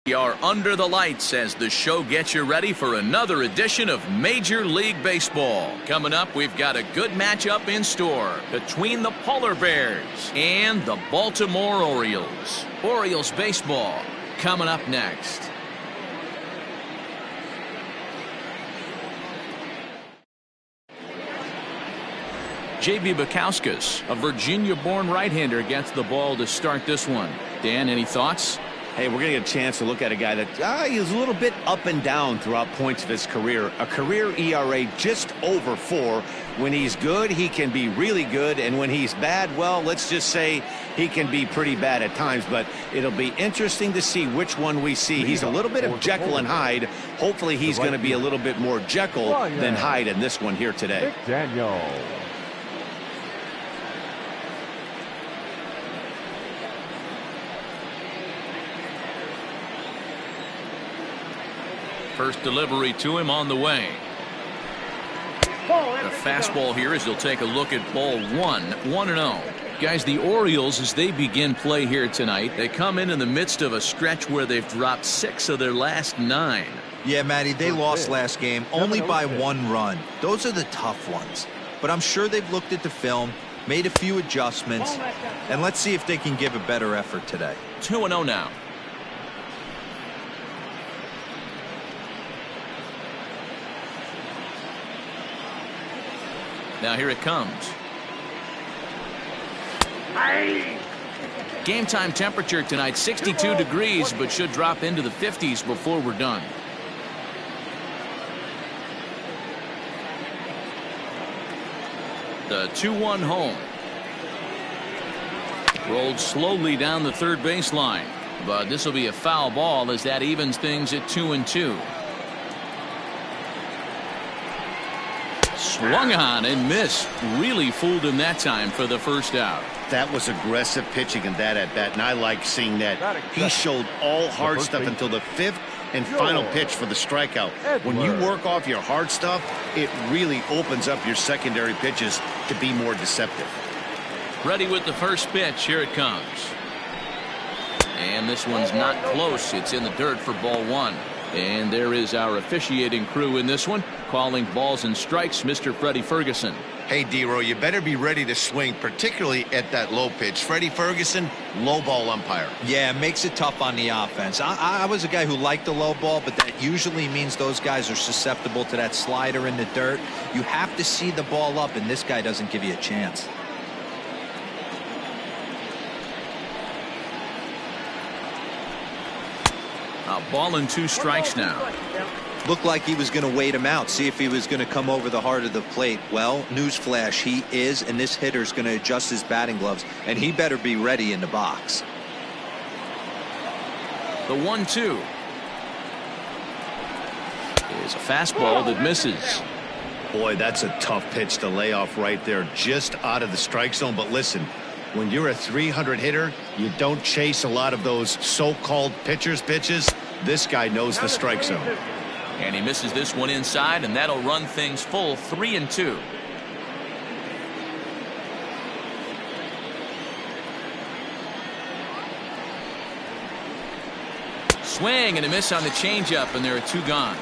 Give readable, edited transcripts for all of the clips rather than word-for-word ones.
We are under the lights as the show gets you ready for another edition of Major League Baseball. Coming up, we've got a good matchup in store between the Polar Bears and the Baltimore Orioles. Orioles baseball coming up next. J.B. Bukowskis, a Virginia-born right-hander, gets the ball to start this one. Dan, any thoughts? Hey, we're going to get a chance to look at a guy that he's a little bit up and down throughout points of his career. A career ERA just over 4. When he's good, he can be really good. And when he's bad, well, let's just say he can be pretty bad at times. But it'll be interesting to see which one we see. He's a little bit of Jekyll and Hyde. Hopefully he's going to be a little bit more Jekyll than Hyde in this one here today. Daniel. First delivery to him on the way. A fastball here as he'll take a look at ball 1-0. Guys, the Orioles, as they begin play here tonight, they come in the midst of a stretch where they've dropped 6 of their last 9. Yeah, Matty, they lost last game only by 1 run. Those are the tough ones. But I'm sure they've looked at the film, made a few adjustments, and let's see if they can give a better effort today. 2-0 now. Now here it comes. Game time temperature tonight 62 degrees, but should drop into the 50s before we're done. The 2-1 home. Rolled slowly down the third baseline, but this will be a foul ball as that evens things at 2-2. Swung on and missed. Really fooled him that time for the first out. That was aggressive pitching in that at bat, and I like seeing that. He showed all hard stuff until the 5th and final pitch for the strikeout. When you work off your hard stuff, it really opens up your secondary pitches to be more deceptive. Ready with the first pitch. Here it comes. And this one's not close. It's in the dirt for ball 1. And there is our officiating crew in this one, calling balls and strikes, Mr. Freddie Ferguson. Hey, D-Row, you better be ready to swing, particularly at that low pitch. Freddie Ferguson, low ball umpire. Yeah, it makes it tough on the offense. I was a guy who liked the low ball, but that usually means those guys are susceptible to that slider in the dirt. You have to see the ball up, and this guy doesn't give you a chance. A ball and 2 strikes now. Looked like he was going to wait him out, see if he was going to come over the heart of the plate. Well, newsflash, he is, and this hitter's going to adjust his batting gloves, and he better be ready in the box. The 1-2 is a fastball that misses. Boy, that's a tough pitch to lay off right there, just out of the strike zone. But listen, when you're a 300 hitter, you don't chase a lot of those so-called pitcher's pitches. This guy knows the strike zone. And he misses this one inside, and that'll run things full 3-2. Swing and a miss on the changeup, and there are 2 gone.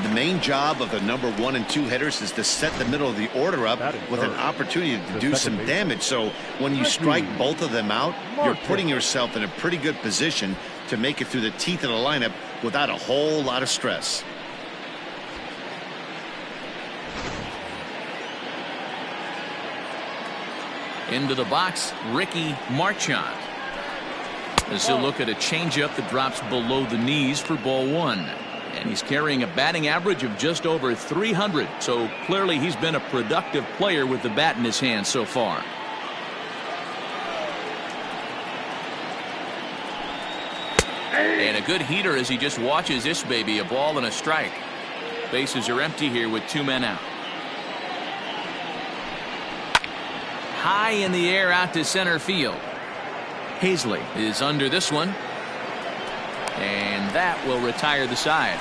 The main job of the number 1 and 2 hitters is to set the middle of the order up with an opportunity to do some damage. So when you strike both of them out, you're putting yourself in a pretty good position to make it through the teeth of the lineup without a whole lot of stress. Into the box, Ricky Marchand. As he'll look at a changeup that drops below the knees for ball 1. And he's carrying a batting average of just over 300. So clearly he's been a productive player with the bat in his hand so far. And a good heater as he just watches this baby, a ball and a strike. Bases are empty here with 2 men out. High in the air out to center field. Hazley is under this one. And that will retire the side.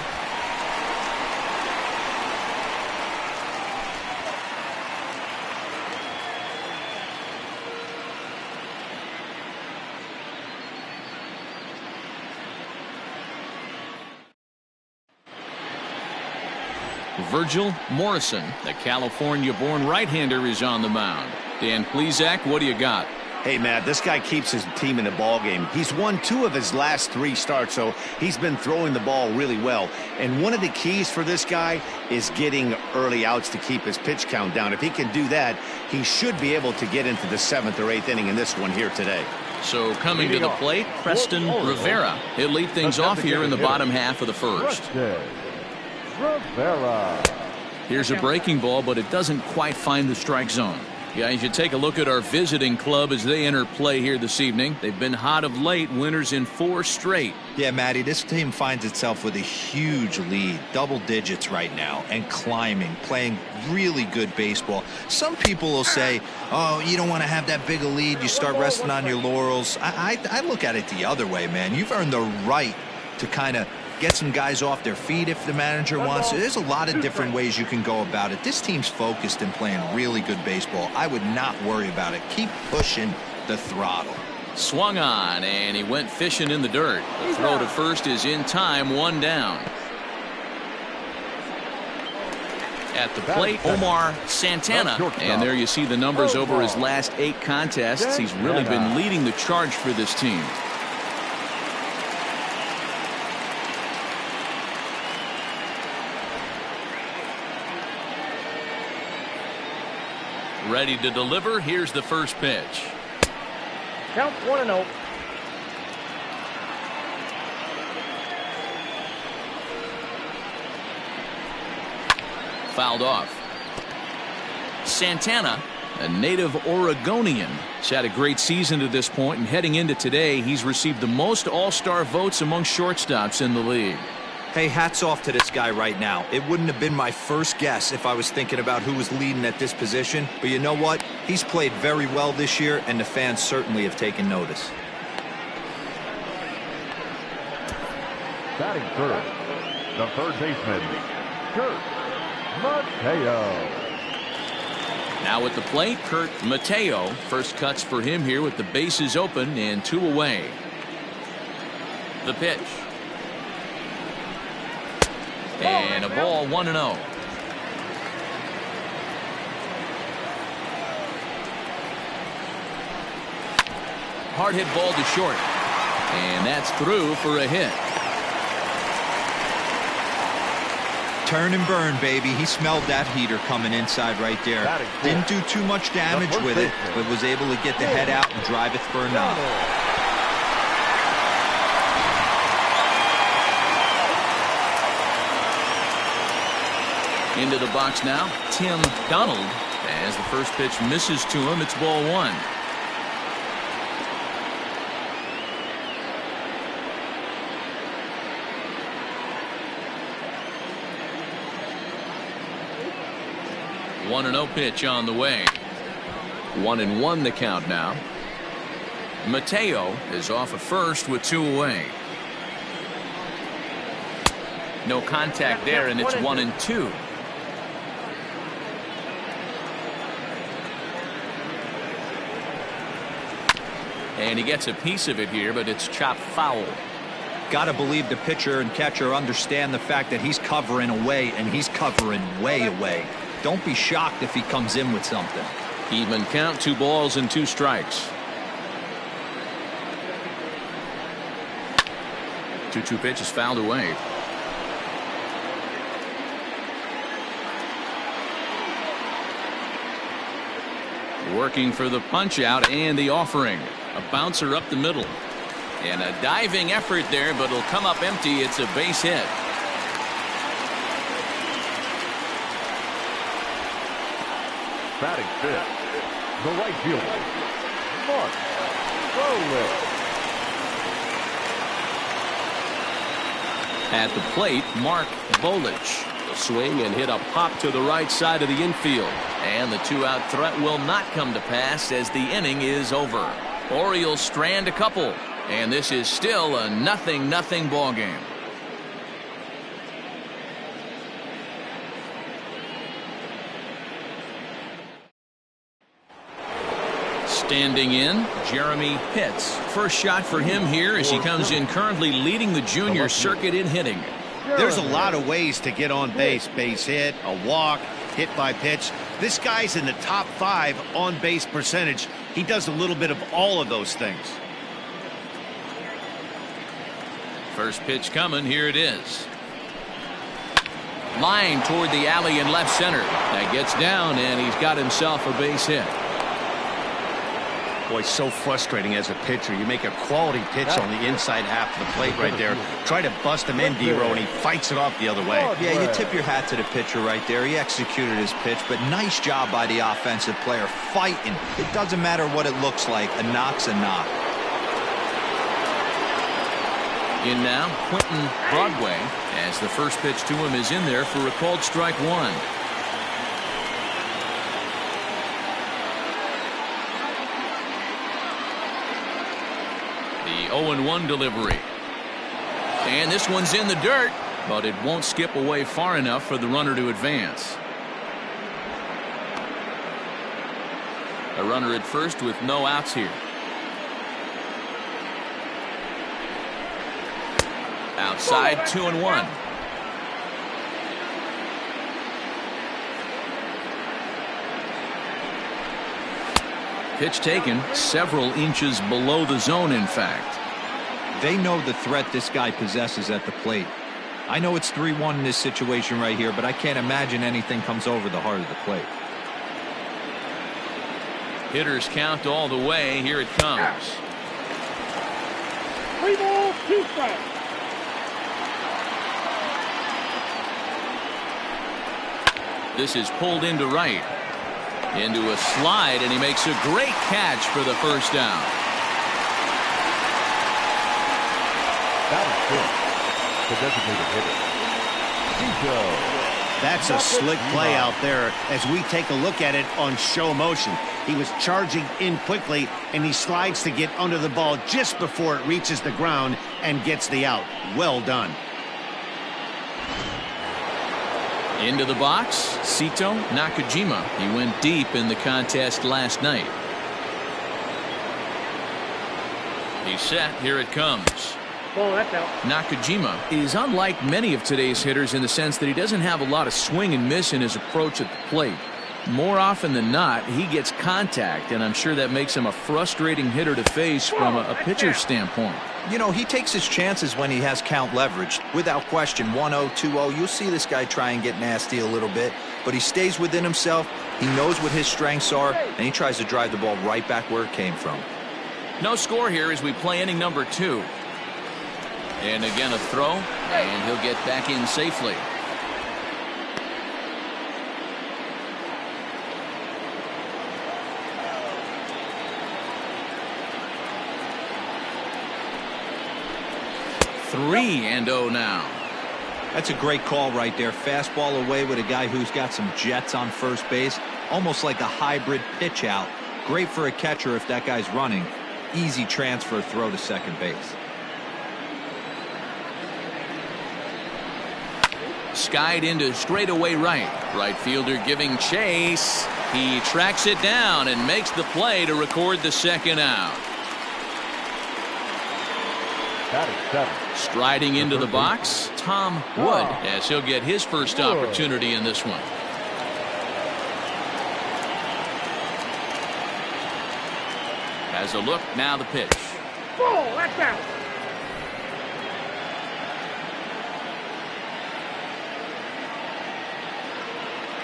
Virgil Morrison, the California-born right-hander, is on the mound. Dan Plesac, what do you got? Hey, Matt, this guy keeps his team in the ball game. He's won 2 of his last 3 starts, so he's been throwing the ball really well. And one of the keys for this guy is getting early outs to keep his pitch count down. If he can do that, he should be able to get into the 7th or 8th inning in this one here today. So coming to the plate, Preston Rivera. He'll lead things off here in the bottom half of the first. Rivera. Here's a breaking ball, but it doesn't quite find the strike zone. Guys, you take a look at our visiting club as they enter play here this evening. They've been hot of late, winners in 4 straight. Yeah, Matty, this team finds itself with a huge lead, double digits right now, and climbing, playing really good baseball. Some people will say, oh, you don't want to have that big a lead, you start resting on your laurels. I look at it the other way, man. You've earned the right to kind of get some guys off their feet if the manager wants to. There's a lot of different ways you can go about it. This team's focused and playing really good baseball. I would not worry about it. Keep pushing the throttle. Swung on, and he went fishing in the dirt. The throw to first is in time, 1 down. At the plate, Omar Santana. And there you see the numbers over his last 8 contests. He's really been leading the charge for this team. Ready to deliver. Here's the first pitch. Count 1-0. Fouled off. Santana, a native Oregonian, has had a great season to this point, and heading into today, he's received the most all-star votes among shortstops in the league. Hey, hats off to this guy right now. It wouldn't have been my first guess if I was thinking about who was leading at this position. But you know what? He's played very well this year, and the fans certainly have taken notice. Batting third, the third baseman, Kurt Mateo. Now at the plate, Kurt Mateo. First cuts for him here with the bases open and 2 away. The pitch. And a ball, 1-0. Hard hit ball to short. And that's through for a hit. Turn and burn, baby. He smelled that heater coming inside right there. Didn't do too much damage with it, but was able to get the head out and drive it for a knock. Into the box now, Tim Donald. As the first pitch misses to him, it's ball 1. One and 0 pitch on the way. 1-1 the count now. Mateo is off at first with 2 away. No contact there, and it's 1-2. And he gets a piece of it here, but it's chopped foul. Got to believe the pitcher and catcher understand the fact that he's covering away, and he's covering way away. Don't be shocked if he comes in with something. Even count, 2 balls and 2 strikes. 2-2 pitch is fouled away. Working for the punch out and the offering. A bouncer up the middle. And a diving effort there, but it'll come up empty. It's a base hit. Batting fifth, the right fielder, Mark Bolich. At the plate, Mark Bolich. The swing and hit a pop to the right side of the infield. And the 2-out threat will not come to pass as the inning is over. Orioles strand a couple. And this is still a 0-0 ball game. Standing in, Jeremy Pitts. First shot for him here as he comes in currently leading the junior circuit in hitting. There's a lot of ways to get on base. Base hit, a walk, hit by pitch. This guy's in the top 5 on base percentage. He does a little bit of all of those things. First pitch coming. Here it is. Line toward the alley in left center. That gets down, and he's got himself a base hit. Boy, so frustrating as a pitcher. You make a quality pitch on the inside half of the plate right there. Try to bust him in, D-Row, and he fights it off the other way. Yeah, you tip your hat to the pitcher right there. He executed his pitch, but nice job by the offensive player fighting. It doesn't matter what it looks like. A knock's a knock. In now, Quentin Broadway, as the first pitch to him is in there for a called strike one. The 0-1 delivery. And this one's in the dirt, but it won't skip away far enough for the runner to advance. A runner at first with no outs here. Outside, 2-1. Pitch taken several inches below the zone, in fact. They know the threat this guy possesses at the plate. I know it's 3-1 in this situation right here, but I can't imagine anything comes over the heart of the plate. Hitters count all the way. Here it comes. 3 balls, 2 strikes. This is pulled into right. Into a slide, and he makes a great catch for the first down. That is good. The designated hitter. That's a slick play out there as we take a look at it on show motion. He was charging in quickly, and he slides to get under the ball just before it reaches the ground and gets the out. Well done. Into the box, Sito Nakajima. He went deep in the contest last night. He's set. Here it comes. Oh, that's out. Nakajima is unlike many of today's hitters in the sense that he doesn't have a lot of swing and miss in his approach at the plate. More often than not, he gets contact, and I'm sure that makes him a frustrating hitter to face from a pitcher's standpoint. You know, he takes his chances when he has count leveraged. Without question, 1-0, 2-0, you'll see this guy try and get nasty a little bit, but he stays within himself. He knows what his strengths are, and he tries to drive the ball right back where it came from. No score here as we play inning number 2. And again a throw, and he'll get back in safely. Three and 0 now. That's a great call right there. Fastball away with a guy who's got some jets on first base. Almost like a hybrid pitch out. Great for a catcher if that guy's running. Easy transfer throw to second base. Skied into straightaway right. Right fielder giving chase. He tracks it down and makes the play to record the second out. That is 7. Striding into the box, Tom Wood, as he'll get his first opportunity in this one. Has a look, now the pitch. Oh, that's out.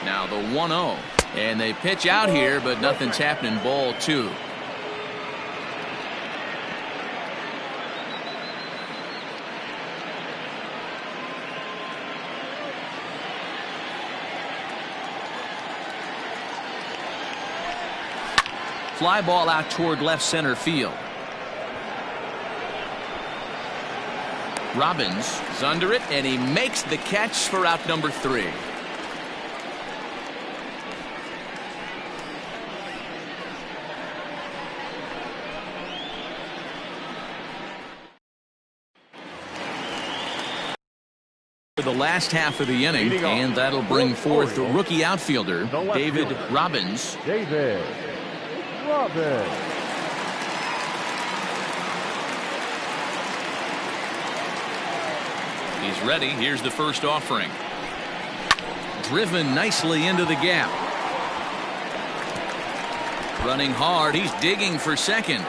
Now the 1-0. And they pitch out here, but nothing's happening. Ball 2. Fly ball out toward left center field. Robbins is under it, and he makes the catch for out number 3. For the last half of the inning, and that'll bring forth the rookie outfielder David Robbins. David Robbins. He's ready. Here's the first offering. Driven nicely into the gap. Running hard. He's digging for second.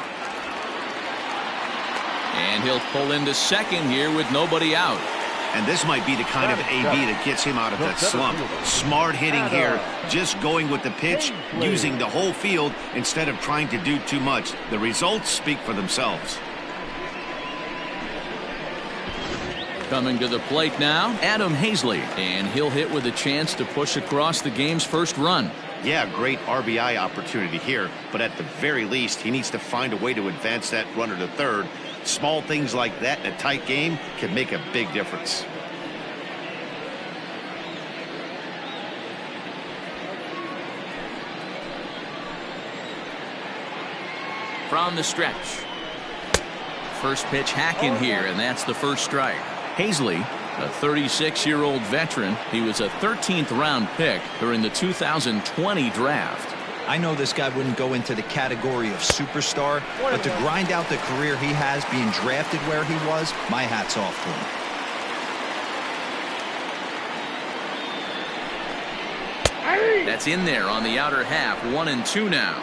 And he'll pull into second here with nobody out. And this might be the kind of AB that gets him out of that slump. Smart hitting here, just going with the pitch, using the whole field instead of trying to do too much. The results speak for themselves. Coming to the plate now, Adam Hazley, and he'll hit with a chance to push across the game's first run. Yeah, great RBI opportunity here, but at the very least, he needs to find a way to advance that runner to third. Small things like that in a tight game can make a big difference. From the stretch. First pitch hacking here, and that's the first strike. Hazley, a 36-year-old veteran. He was a 13th round pick during the 2020 draft. I know this guy wouldn't go into the category of superstar, but to grind out the career he has being drafted where he was, my hat's off to him. That's in there on the outer half. 1-2 now.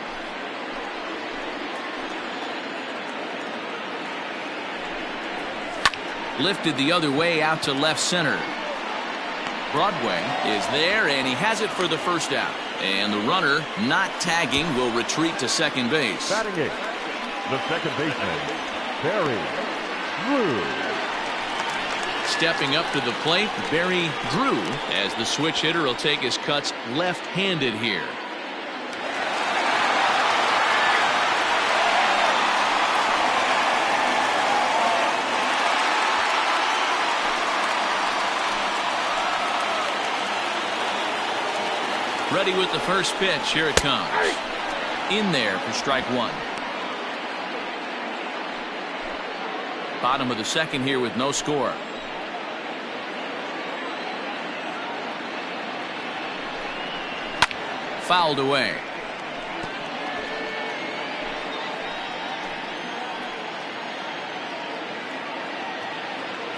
Lifted the other way out to left center. Broadway is there, and he has it for the first out. And the runner, not tagging, will retreat to second base. Batting eighth, the second baseman, Barry Drew. Stepping up to the plate, Barry Drew, as the switch hitter will take his cuts left-handed here. Ready with the first pitch. Here it comes. In there for strike one. Bottom of the second here with no score. Fouled away.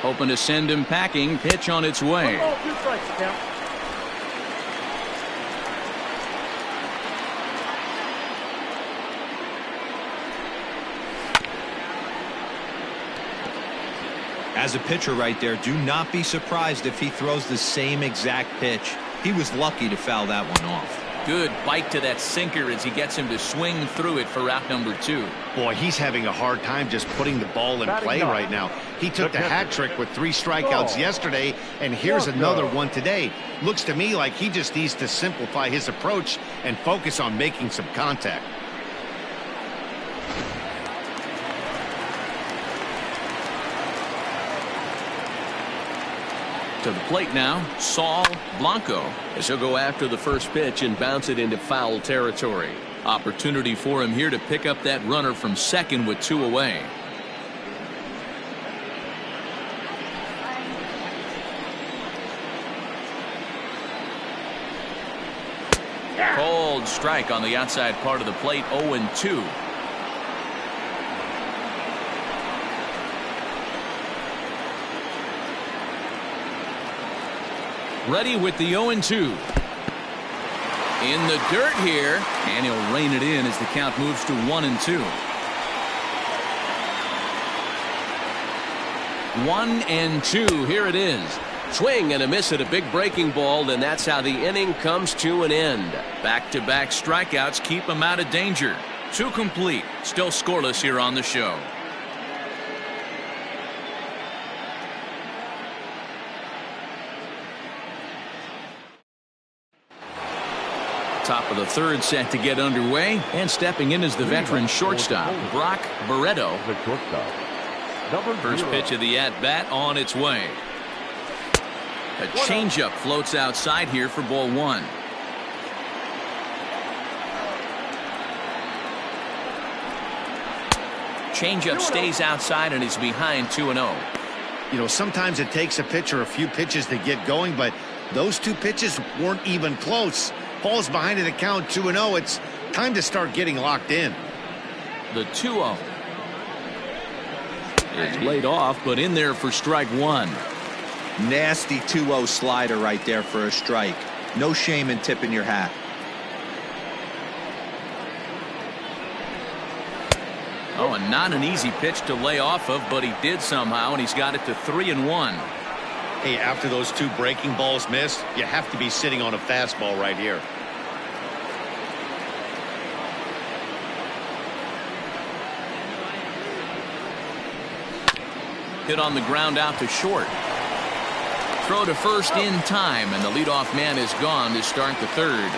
Hoping to send him packing. Pitch on its way. 2 strikes, count. As a pitcher right there, do not be surprised if he throws the same exact pitch. He was lucky to foul that one off. Good bite to that sinker as he gets him to swing through it for out number 2. Boy, he's having a hard time just putting the ball in play right now. He took the hat trick with 3 strikeouts yesterday, and here's another one today. Looks to me like he just needs to simplify his approach and focus on making some contact. To the plate now, Saul Blanco, as he'll go after the first pitch and bounce it into foul territory. Opportunity for him here to pick up that runner from second with 2 away. Cold strike on the outside part of the plate. 0-2. Ready with the 0-2. In the dirt here, and he'll rein it in as the count moves to 1-2. 1-2. Here it is. Swing and a miss at a big breaking ball, and that's how the inning comes to an end. Back-to-back strikeouts keep him out of danger. 2 complete. Still scoreless here on the show. Top of the third set to get underway, and stepping in is the veteran shortstop, Brock Barreto. The shortstop, number First 0. pitch of the at-bat on its way. A changeup floats outside here for ball 1. Changeup stays outside and is behind 2-0. You know, sometimes it takes a pitcher a few pitches to get going, but those 2 pitches weren't even close. Falls behind in the count 2-0. It's time to start getting locked in. The 2-0 is laid off, but in there for strike 1. Nasty 2-0 slider right there for a strike. No shame in tipping your hat. Oh, and not an easy pitch to lay off of, but he did somehow, and he's got it to 3-1. Hey, after those 2 breaking balls missed, you have to be sitting on a fastball right here. Hit on the ground out to short. Throw to first in time, and the leadoff man is gone to start the third.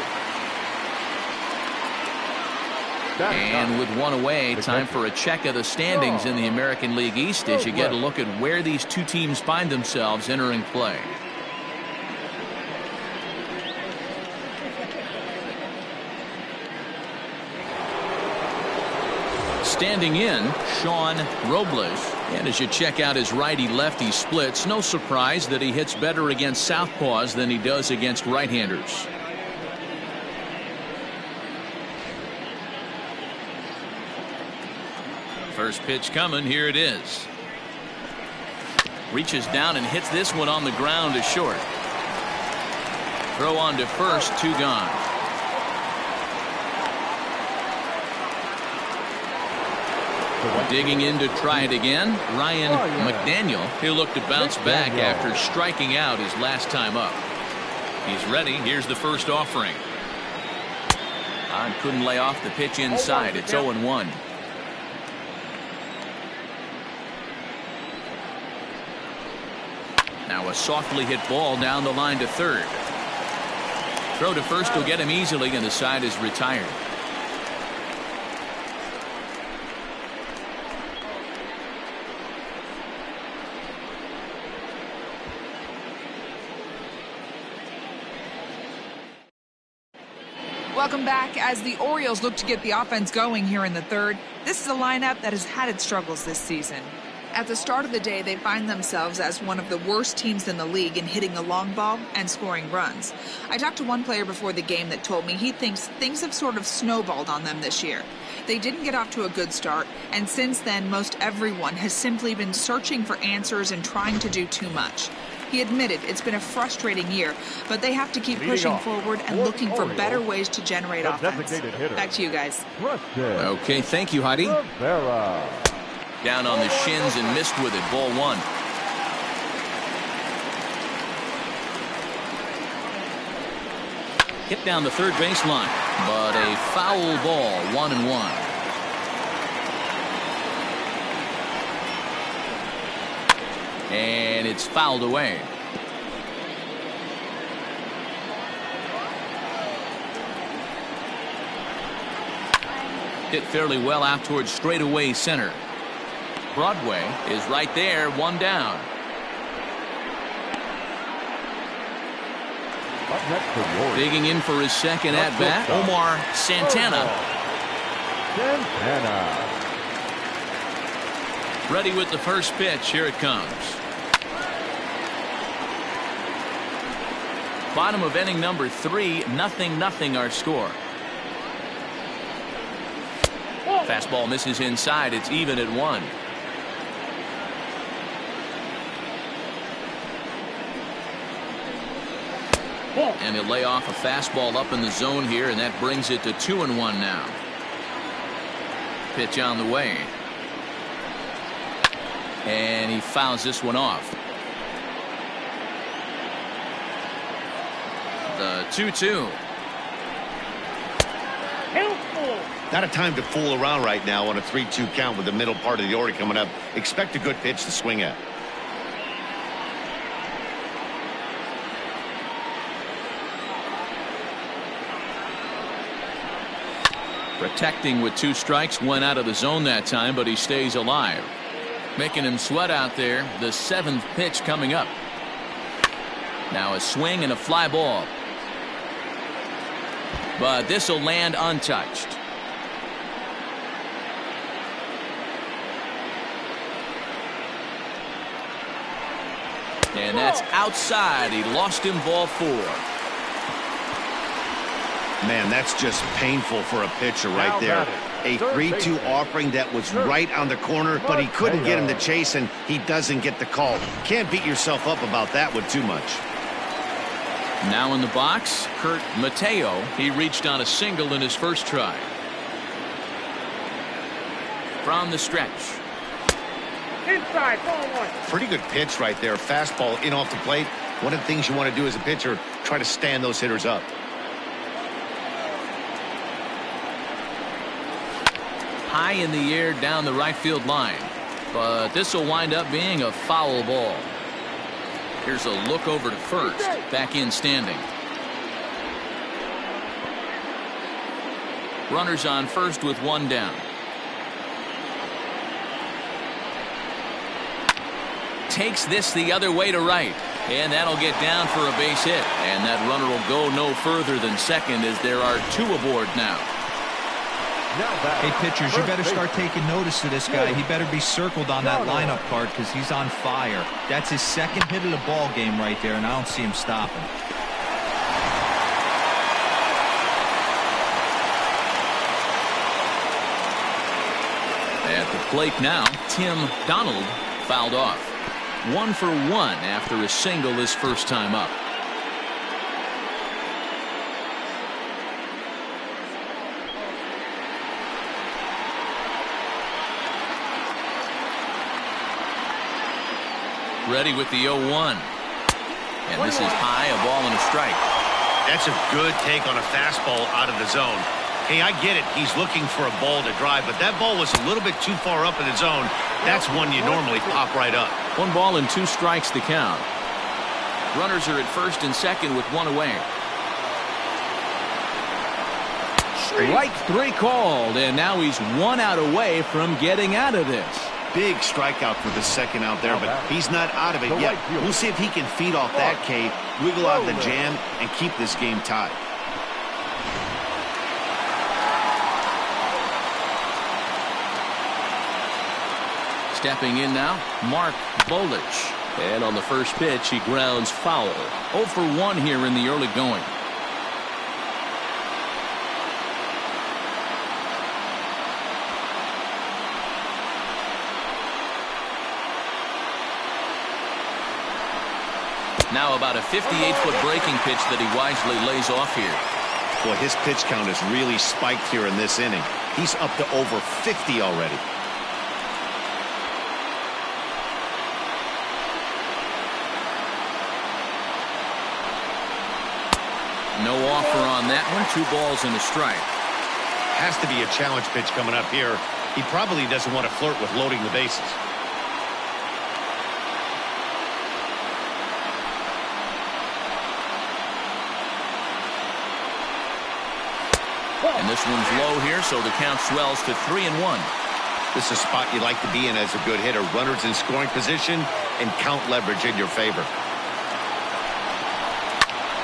And with one away, time for a check of the standings in the American League East as you get a look at where these 2 teams find themselves entering play. Standing in, Sean Robles. And as you check out his righty-lefty splits, no surprise that he hits better against southpaws than he does against right-handers. First pitch coming. Here it is. Reaches down and hits this one on the ground to short. Throw on to first, 2 gone. Digging in to try it again, Ryan McDaniel. He'll look to bounce back after striking out his last time up. He's ready. Here's the first offering. Couldn't lay off the pitch inside. It's 0-1. Now a softly hit ball down the line to third. Throw to first will get him easily, and the side is retired. Welcome back. As the Orioles look to get the offense going here in the third, this is a lineup that has had its struggles this season. At the start of the day, they find themselves as one of the worst teams in the league in hitting the long ball and scoring runs. I talked to one player before the game that told me he thinks things have sort of snowballed on them this year. They didn't get off to a good start, and since then, most everyone has simply been searching for answers and trying to do too much. He admitted it's been a frustrating year, but they have to keep pushing forward and looking for better ways to generate offense. Back to you guys. Okay, thank you, Heidi. Down on the shins and missed with it. Ball 1. Hit down the third baseline, but a foul ball. 1-1. And it's fouled away. Hit fairly well out towards straightaway center. Broadway is right there, 1 down. Digging in for his second at bat, Omar Santana. Ready with the first pitch. Here it comes. Bottom of inning number 3, 0-0 our score. Fastball misses inside. It's even at 1. And he'll lay off a fastball up in the zone here, and that brings it to 2-1 now. Pitch on the way. And he fouls this one off. The 2-2. Not a time to fool around right now on a 3-2 count with the middle part of the order coming up. Expect a good pitch to swing at. Protecting with 2 strikes, went out of the zone that time, but he stays alive. Making him sweat out there. The 7th pitch coming up. Now a swing and a fly ball. But this will land untouched. And that's outside. He lost him, ball 4. Man, that's just painful for a pitcher right there. A 3-2 offering that was right on the corner, but he couldn't get him to chase, and he doesn't get the call. Can't beat yourself up about that one too much. Now in the box, Kurt Mateo. He reached on a single in his first try. From the stretch. Inside, ball one. Pretty good pitch right there. Fastball in off the plate. One of the things you want to do as a pitcher, try to stand those hitters up. High in the air down the right field line. But this will wind up being a foul ball. Here's a look over to first. Back in standing. Runners on first with one down. Takes this the other way to right. And that'll get down for a base hit. And that runner will go no further than second as there are two aboard now. Hey, pitchers, you better start taking notice of this guy. He better be circled on that lineup card because he's on fire. That's his second hit of the ball game right there, and I don't see him stopping. At the plate now, Tim Donald fouled off. 1 for 1 after a single his first time up. Ready with the 0-1. And this is high, a ball and a strike. That's a good take on a fastball out of the zone. Hey, I get it. He's looking for a ball to drive, but that ball was a little bit too far up in the zone. That's one you normally pop right up. 1 ball and 2 strikes the count. Runners are at first and second with 1 away. Strike 3 called, and now he's 1 out away from getting out of this. Big strikeout for the second out there, but he's not out of it yet. We'll see if he can feed off that K, wiggle out of the jam, and keep this game tied. Stepping in now, Mark Bolich. And on the first pitch, he grounds foul. 0 for 1 here in the early going. Now about a 58-foot breaking pitch that he wisely lays off here. Boy, his pitch count has really spiked here in this inning. He's up to over 50 already. No offer on that one. 2 balls and a strike. Has to be a challenge pitch coming up here. He probably doesn't want to flirt with loading the bases. And this one's low here, so the count swells to 3-1. This is a spot you like to be in as a good hitter. Runners in scoring position and count leverage in your favor.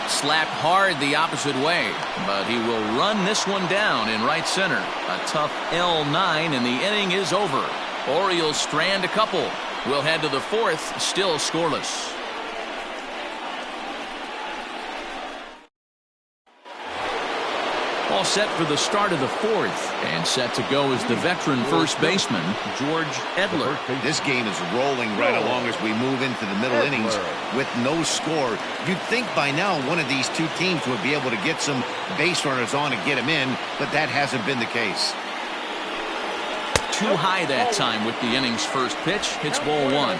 Slapped hard the opposite way, but he will run this one down in right center. A tough L9, and the inning is over. Orioles strand a couple. We'll head to the 4th, still scoreless. All set for the start of the 4th, and set to go is the veteran first baseman, George Edler. This game is rolling right along as we move into the middle innings with no score. You'd think by now one of these two teams would be able to get some base runners on and get them in, but that hasn't been the case. Too high that time with the inning's first pitch. Hits ball 1.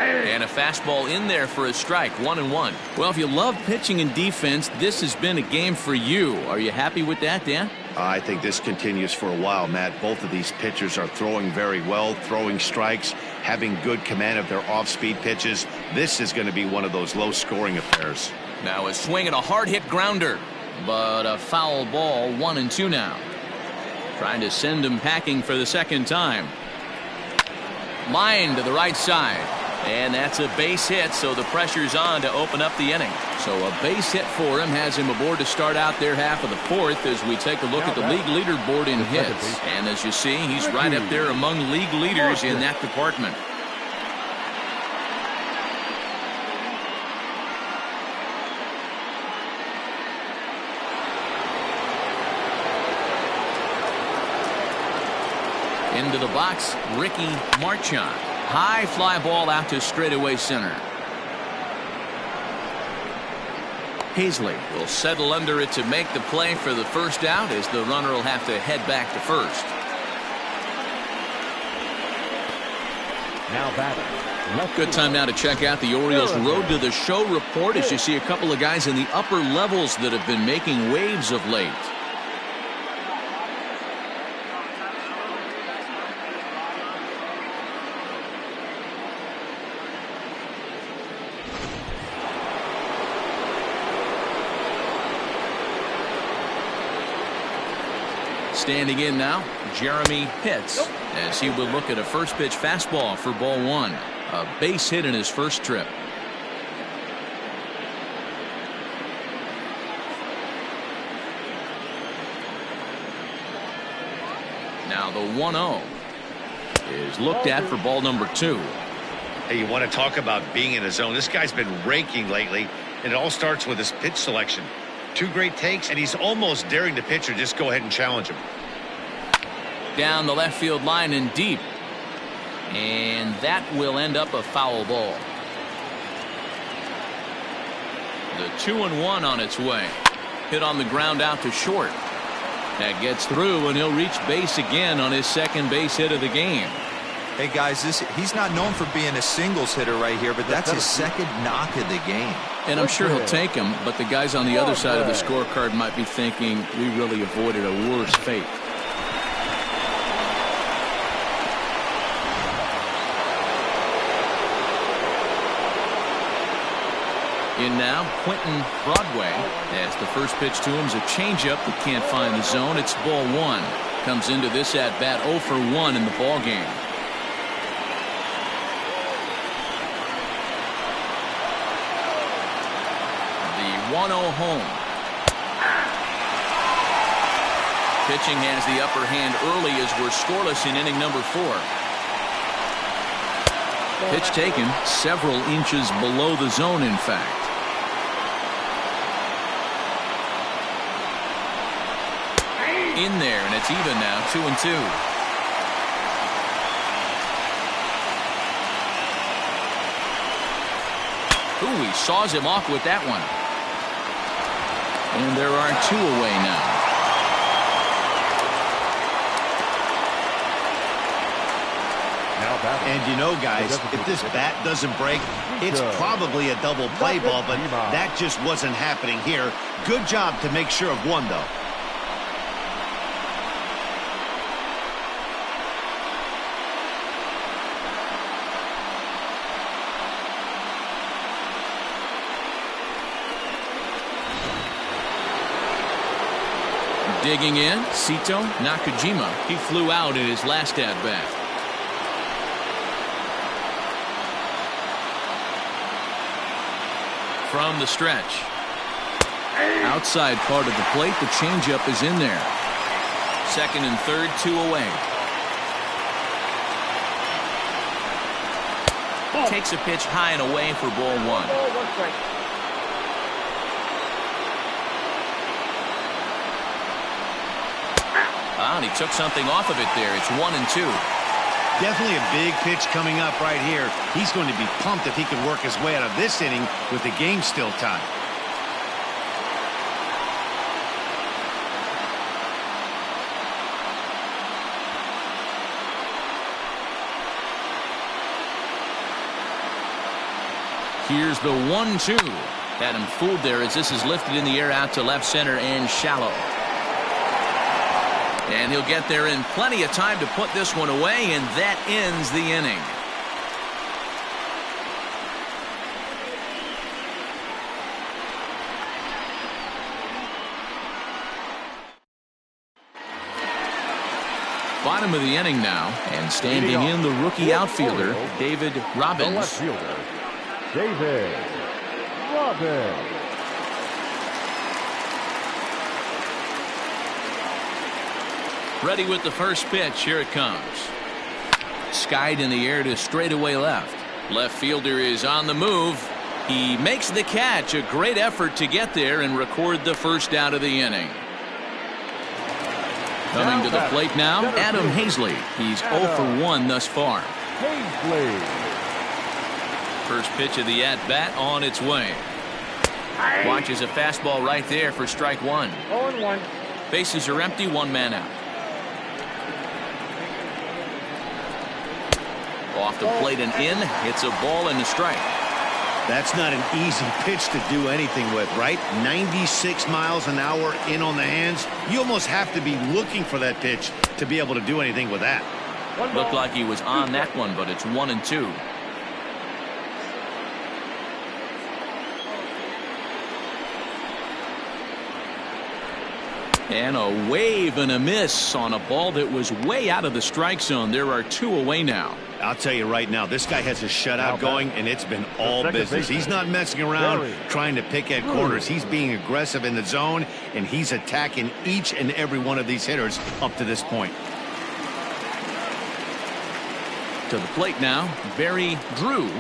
And a fastball in there for a strike. 1-1. Well, if you love pitching and defense, this has been a game for you. Are you happy with that, Dan? I think this continues for a while, Matt. Both of these pitchers are throwing very well, throwing strikes, having good command of their off-speed pitches. This is going to be one of those low-scoring affairs. Now a swing and a hard-hit grounder, but a foul ball. 1-2 now. Trying to send him packing for the second time. Line to the right side. And that's a base hit, so the pressure's on to open up the inning. So a base hit for him has him aboard to start out their half of the 4th as we take a look at the league leaderboard in hits. And as you see, he's right up there among league leaders in that department. Into the box, Ricky Marchand. High fly ball out to straightaway center. Hazley will settle under it to make the play for the first out, as the runner will have to head back to first. Now batting. Good time now to check out the Orioles Road to the Show report, as you see a couple of guys in the upper levels that have been making waves of late. Standing in now, Jeremy Pitts, as he will look at a first pitch fastball for ball one. A base hit in his first trip. Now the 1-0 is looked at for ball number 2. Hey, you want to talk about being in a zone? This guy's been raking lately, and it all starts with his pitch selection. 2 great takes, and he's almost daring the pitcher just go ahead and challenge him. Down the left field line and deep. And that will end up a foul ball. The 2-1 on its way. Hit on the ground out to short. That gets through, and he'll reach base again on his second base hit of the game. Hey guys, he's not known for being a singles hitter right here, but that's his second knock of the game. And I'm sure he'll take him, but the guys on the other side of the scorecard might be thinking we really avoided a worse fate. In now, Quentin Broadway, as the first pitch to him is a changeup that can't find the zone. It's ball 1. Comes into this at bat 0 for 1 in the ball game. The 1-0 home. Pitching has the upper hand early as we're scoreless in inning number 4. Pitch taken several inches below the zone, in fact. In there, and it's even now, 2-2. Ooh, he saws him off with that one. And there are 2 away now. And you know, guys, if this bat doesn't break, it's probably a double play ball, but that just wasn't happening here. Good job to make sure of one, though. Digging in, Sito Nakajima. He flew out in his last at-bat. From the stretch. Outside part of the plate, the changeup is in there. Second and third, 2 away. Takes a pitch high and away for ball 1. And he took something off of it there. It's 1-2. Definitely a big pitch coming up right here. He's going to be pumped if he can work his way out of this inning with the game still tied. Here's the 1-2. Had him fooled there as this is lifted in the air out to left center and shallow. And he'll get there in plenty of time to put this one away, and that ends the inning. Bottom of the inning now, and standing in the rookie outfielder, David Robbins. Left fielder, David Robbins. Ready with the first pitch. Here it comes. Skied in the air to straightaway left. Left fielder is on the move. He makes the catch. A great effort to get there and record the first out of the inning. Coming to the plate now, Adam Hazley. He's 0 for 1 thus far. Hazley. First pitch of the at-bat on its way. Watches a fastball right there for strike 1. 0-1. Bases are empty, 1 man out. Off the plate and in, hits a ball and a strike. That's not an easy pitch to do anything with, right? 96 miles an hour in on the hands. You almost have to be looking for that pitch to be able to do anything with that. Looked like he was on that one, but it's 1-2. And a wave and a miss on a ball that was way out of the strike zone. There are 2 away now. I'll tell you right now, this guy has a shutout going, and it's been all business. He's not messing around trying to pick at corners. He's being aggressive in the zone, and he's attacking each and every one of these hitters up to this point. To the plate now, Barry Drew,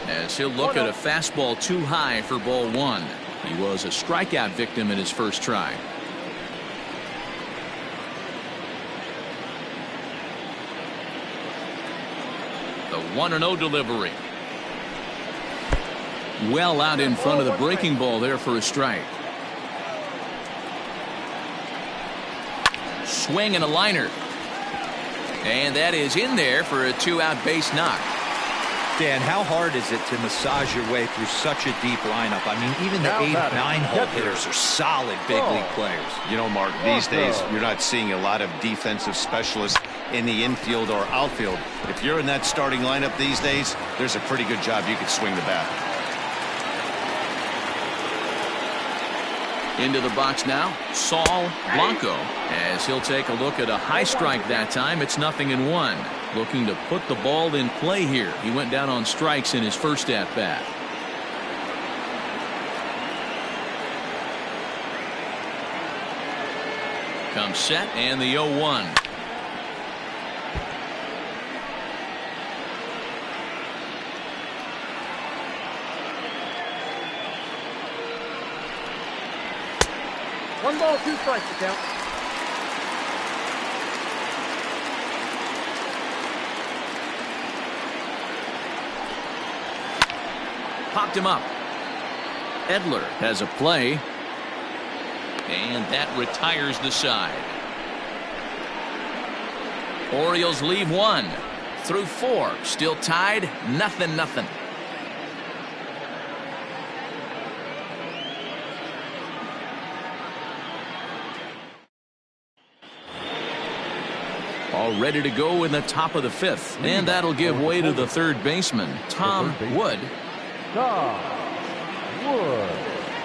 as he'll look at a fastball too high for ball 1. He was a strikeout victim in his first try. The 1-0 delivery. Well out in front of the breaking ball there for a strike. Swing and a liner. And that is in there for a 2-out base knock. Dan, how hard is it to massage your way through such a deep lineup? I mean, even the 8 and 9 hole hitters are solid big league players. You know, Mark, these days you're not seeing a lot of defensive specialists in the infield or outfield. If you're in that starting lineup these days, there's a pretty good job you can swing the bat. Into the box now, Saul Blanco, as he'll take a look at a high strike that time. It's 0-1. Looking to put the ball in play here. He went down on strikes in his first at-bat. Comes set and the 0-1. One ball, 2 strikes to count. Popped him up. Edler has a play. And that retires the side. Orioles leave 1 through 4. Still tied, 0-0. All ready to go in the top of the 5th. And that'll give way to the third baseman, Tom Wood.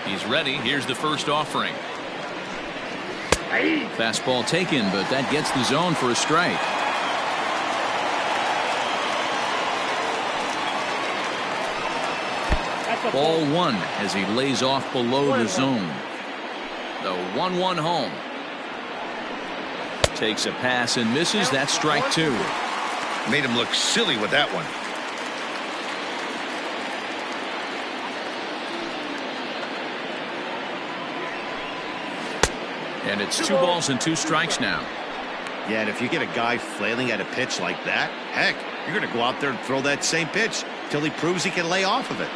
He's ready. Here's the first offering. Fastball taken, but that gets the zone for a strike. Ball 1 as he lays off below the zone. The 1-1 home. Takes a pass and misses. That's strike 2. Made him look silly with that one. And it's 2 balls and 2 strikes now. Yeah, and if you get a guy flailing at a pitch like that, heck, you're going to go out there and throw that same pitch till he proves he can lay off of it.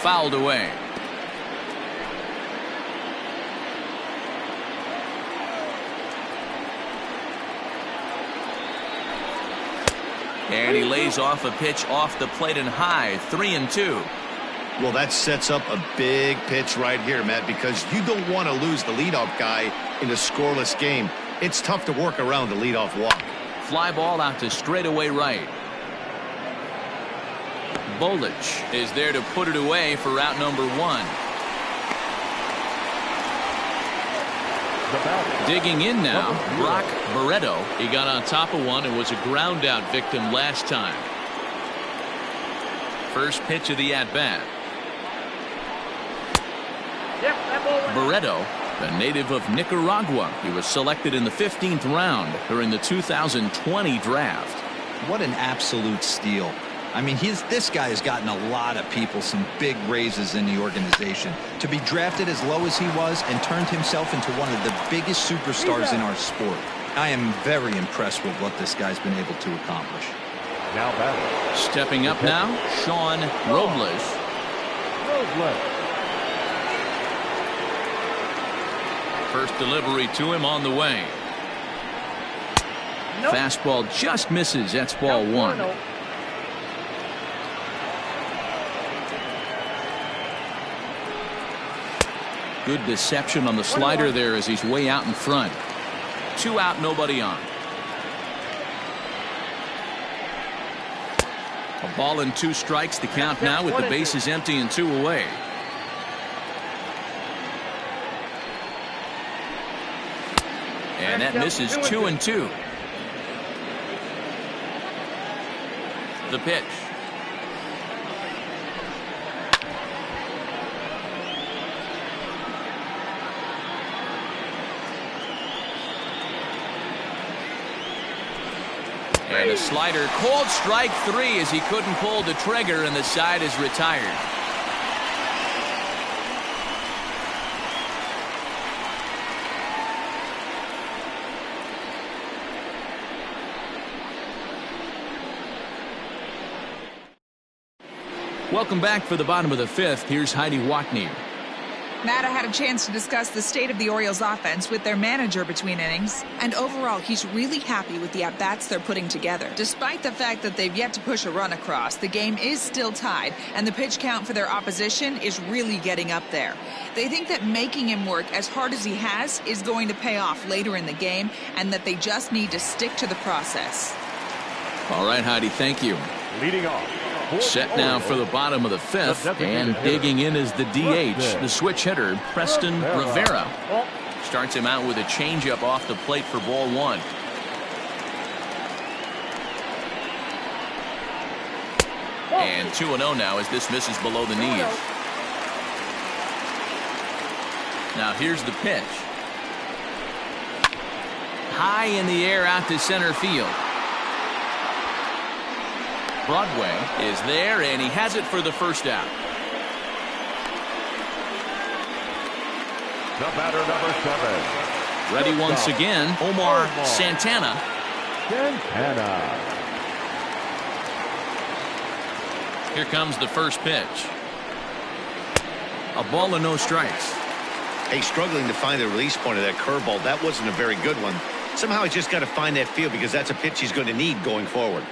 Fouled away. And he lays off a pitch off the plate and high. 3-2. Well, that sets up a big pitch right here, Matt, because you don't want to lose the leadoff guy in a scoreless game. It's tough to work around the leadoff walk. Fly ball out to straightaway right. Bolich is there to put it away for out number 1. Digging in now, Brock Barreto. He got on top of one and was a ground out victim last time. First pitch of the at-bat. Barreto, a native of Nicaragua. He was selected in the 15th round during the 2020 draft. What an absolute steal. I mean, this guy has gotten a lot of people some big raises in the organization. To be drafted as low as he was and turned himself into one of the biggest superstars in our sport. I am very impressed with what this guy's been able to accomplish. Now batting. Stepping up now, Sean Robles. First delivery to him on the way. Nope. Fastball just misses. That's ball one. Good deception on the slider there as he's way out in front. 2 out, nobody on. A ball and 2 strikes to count now with the bases empty and 2 away. And that misses 2-2. The pitch. And a slider, called strike 3 as he couldn't pull the trigger, and the side is retired. Welcome back for the bottom of the 5th. Here's Heidi Watney. Matt, I had a chance to discuss the state of the Orioles offense with their manager between innings, and overall he's really happy with the at-bats they're putting together. Despite the fact that they've yet to push a run across, the game is still tied, and the pitch count for their opposition is really getting up there. They think that making him work as hard as he has is going to pay off later in the game, and that they just need to stick to the process. All right, Heidi, thank you. Leading off. Set now for the bottom of the 5th, and digging in is the DH, the switch hitter, Preston Rivera. Starts him out with a changeup off the plate for ball 1. And 2-0 now as this misses below the knees. Now here's the pitch. High in the air out to center field. Broadway is there, and he has it for the first out. The batter, number 7. Ready once again, Omar Santana. Here comes the first pitch. A ball and no strikes. Hey, struggling to find the release point of that curveball. That wasn't a very good one. Somehow he's just got to find that feel, because that's a pitch he's going to need going forward.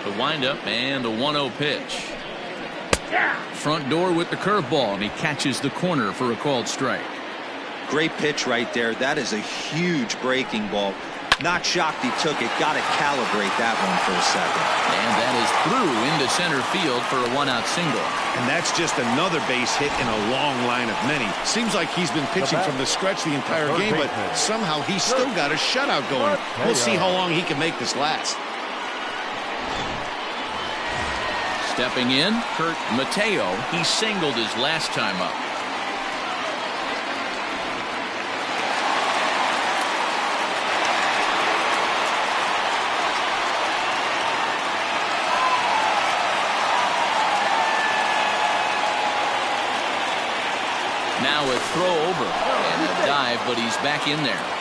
The windup and the 1-0 pitch. Front door with the curveball, and he catches the corner for a called strike. Great pitch right there. That is a huge breaking ball. Not shocked he took it. Got to calibrate that one for a second. And that is through into center field for a 1-out single. And that's just another base hit in a long line of many. Seems like he's been pitching from the stretch the entire game, but somehow he's still got a shutout going. We'll see how long he can make this last. Stepping in, Kurt Mateo. He singled his last time up. Now a throw over and a dive, but he's back in there.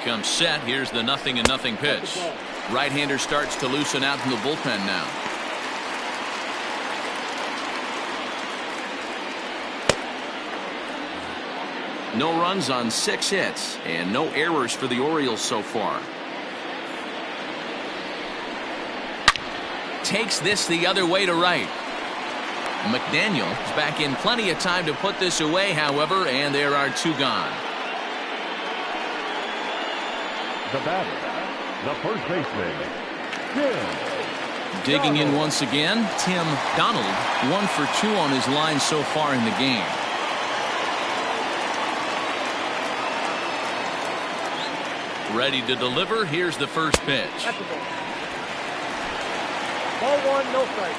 Comes set. Here's the 0-0 pitch. Right-hander starts to loosen out in the bullpen now. No runs on 6 hits and no errors for the Orioles so far. Takes this the other way to right. McDaniel is back in plenty of time to put this away, however, and there are 2 gone. The batter, the first baseman, Tim. Digging in once again, Tim Donald, 1 for 2 on his line so far in the game. Ready to deliver. Here's the first pitch. Ball 1, no strike.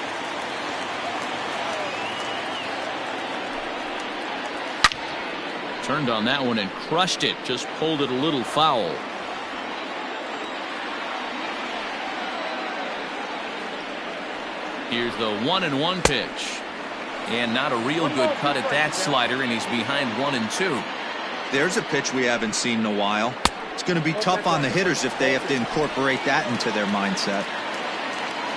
Turned on that one and crushed it. Just pulled it a little foul. Here's the 1-1 pitch. And not a real good cut at that slider, and he's behind 1-2. There's a pitch we haven't seen in a while. It's going to be tough on the hitters if they have to incorporate that into their mindset.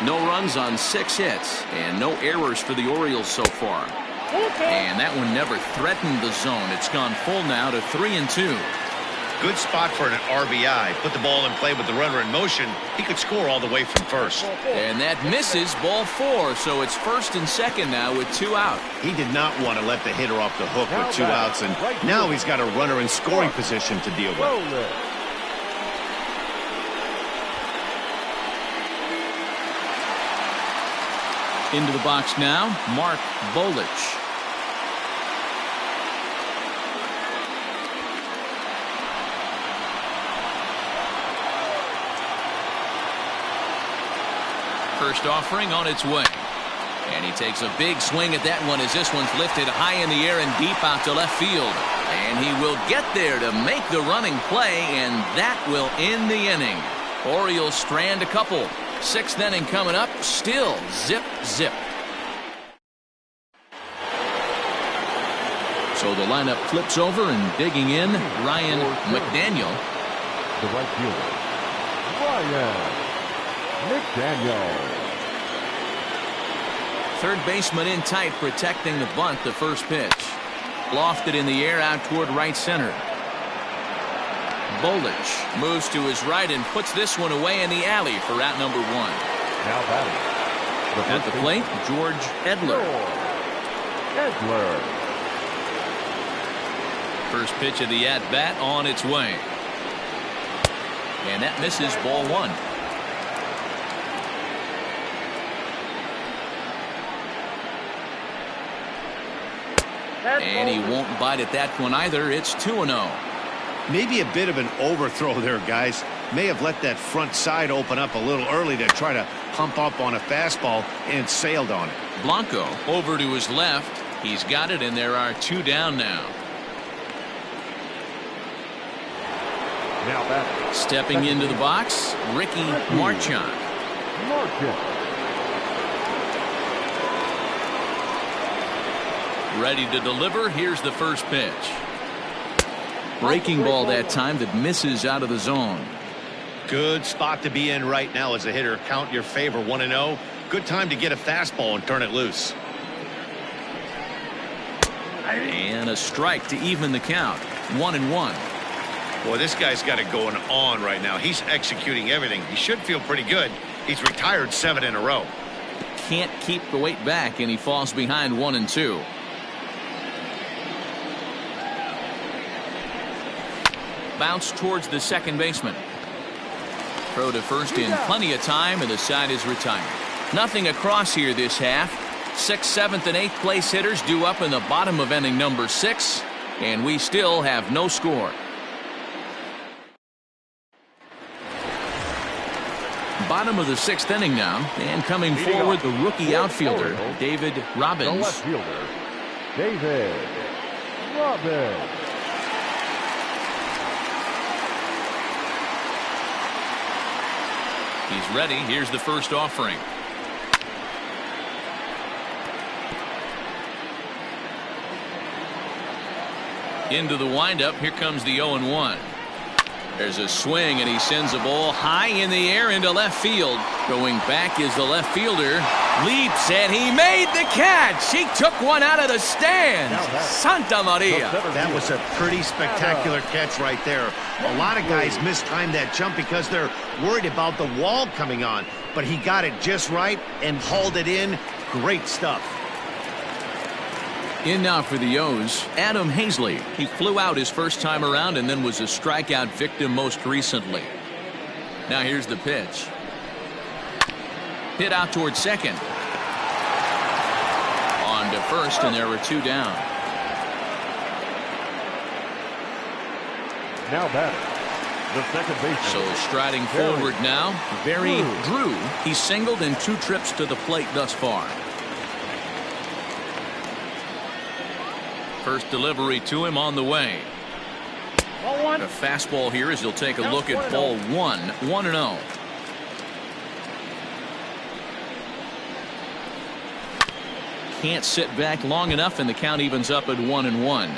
No runs on 6 hits and no errors for the Orioles so far. And that one never threatened the zone. It's gone full now to 3-2. Good spot for an RBI. Put the ball in play with the runner in motion. He could score all the way from first. And that misses, ball 4. So it's first and second now with 2 out. He did not want to let the hitter off the hook with 2 outs, and now he's got a runner in scoring position to deal with. Into the box now, Mark Bolich. First offering on its way. And he takes a big swing at that one as this one's lifted high in the air and deep out to left field. And he will get there to make the running play, and that will end the inning. Orioles strand a couple. 6th inning coming up, still zip, zip. So the lineup flips over, and digging in, Ryan McDaniel. The right fielder, Ryan McDaniel. Third baseman in tight, protecting the bunt. The first pitch lofted in the air out toward right center. Bolich moves to his right and puts this one away in the alley for out number 1. Now batting At the plate, George Edler. First pitch of the at-bat on its way. And that misses, ball 1. And he won't bite at that one either. It's 2-0. Maybe a bit of an overthrow there, guys. May have let that front side open up a little early to try to pump up on a fastball and sailed on it. Blanco over to his left. He's got it, and there are 2 down now. Now back. Stepping into the box, Ricky Marchand. Ready to deliver. Here's the first pitch. Breaking ball that time that misses out of the zone. Good spot to be in right now as a hitter. Count your favor, 1-0. Good time to get a fastball and turn it loose. And a strike to even the count. 1-1. Boy, this guy's got it going on right now. He's executing everything. He should feel pretty good. He's retired 7 in a row. Can't keep the weight back, and he falls behind 1-2. Bounce towards the second baseman. Throw to first in plenty of time, and the side is retired. Nothing across here this half. 6th, 7th, and 8th place hitters due up in the bottom of inning number 6, and we still have no score. Bottom of the 6th inning now, and coming forward, the rookie outfielder, David Robbins. The left fielder, David Robbins. He's ready. Here's the first offering. Into the windup. Here comes the 0-1. There's a swing, and he sends a ball high in the air into left field. Going back is the left fielder. Leaps, and he made the catch. He took one out of the stands. Santa Maria. That was a pretty spectacular catch right there. A lot of guys mistime that jump because they're worried about the wall coming on. But he got it just right and hauled it in. Great stuff. In now for the O's, Adam Hazley. He flew out his first time around and then was a strikeout victim most recently. Now here's the pitch. Hit out towards second. On to first, and there were 2 down. Now batter, the second baseman. So striding forward now, Barry Drew. He's singled in 2 trips to the plate thus far. First delivery to him on the way. Ball one. The fastball here as he'll take a look at ball 1-0. Can't sit back long enough, and the count evens up at 1-1.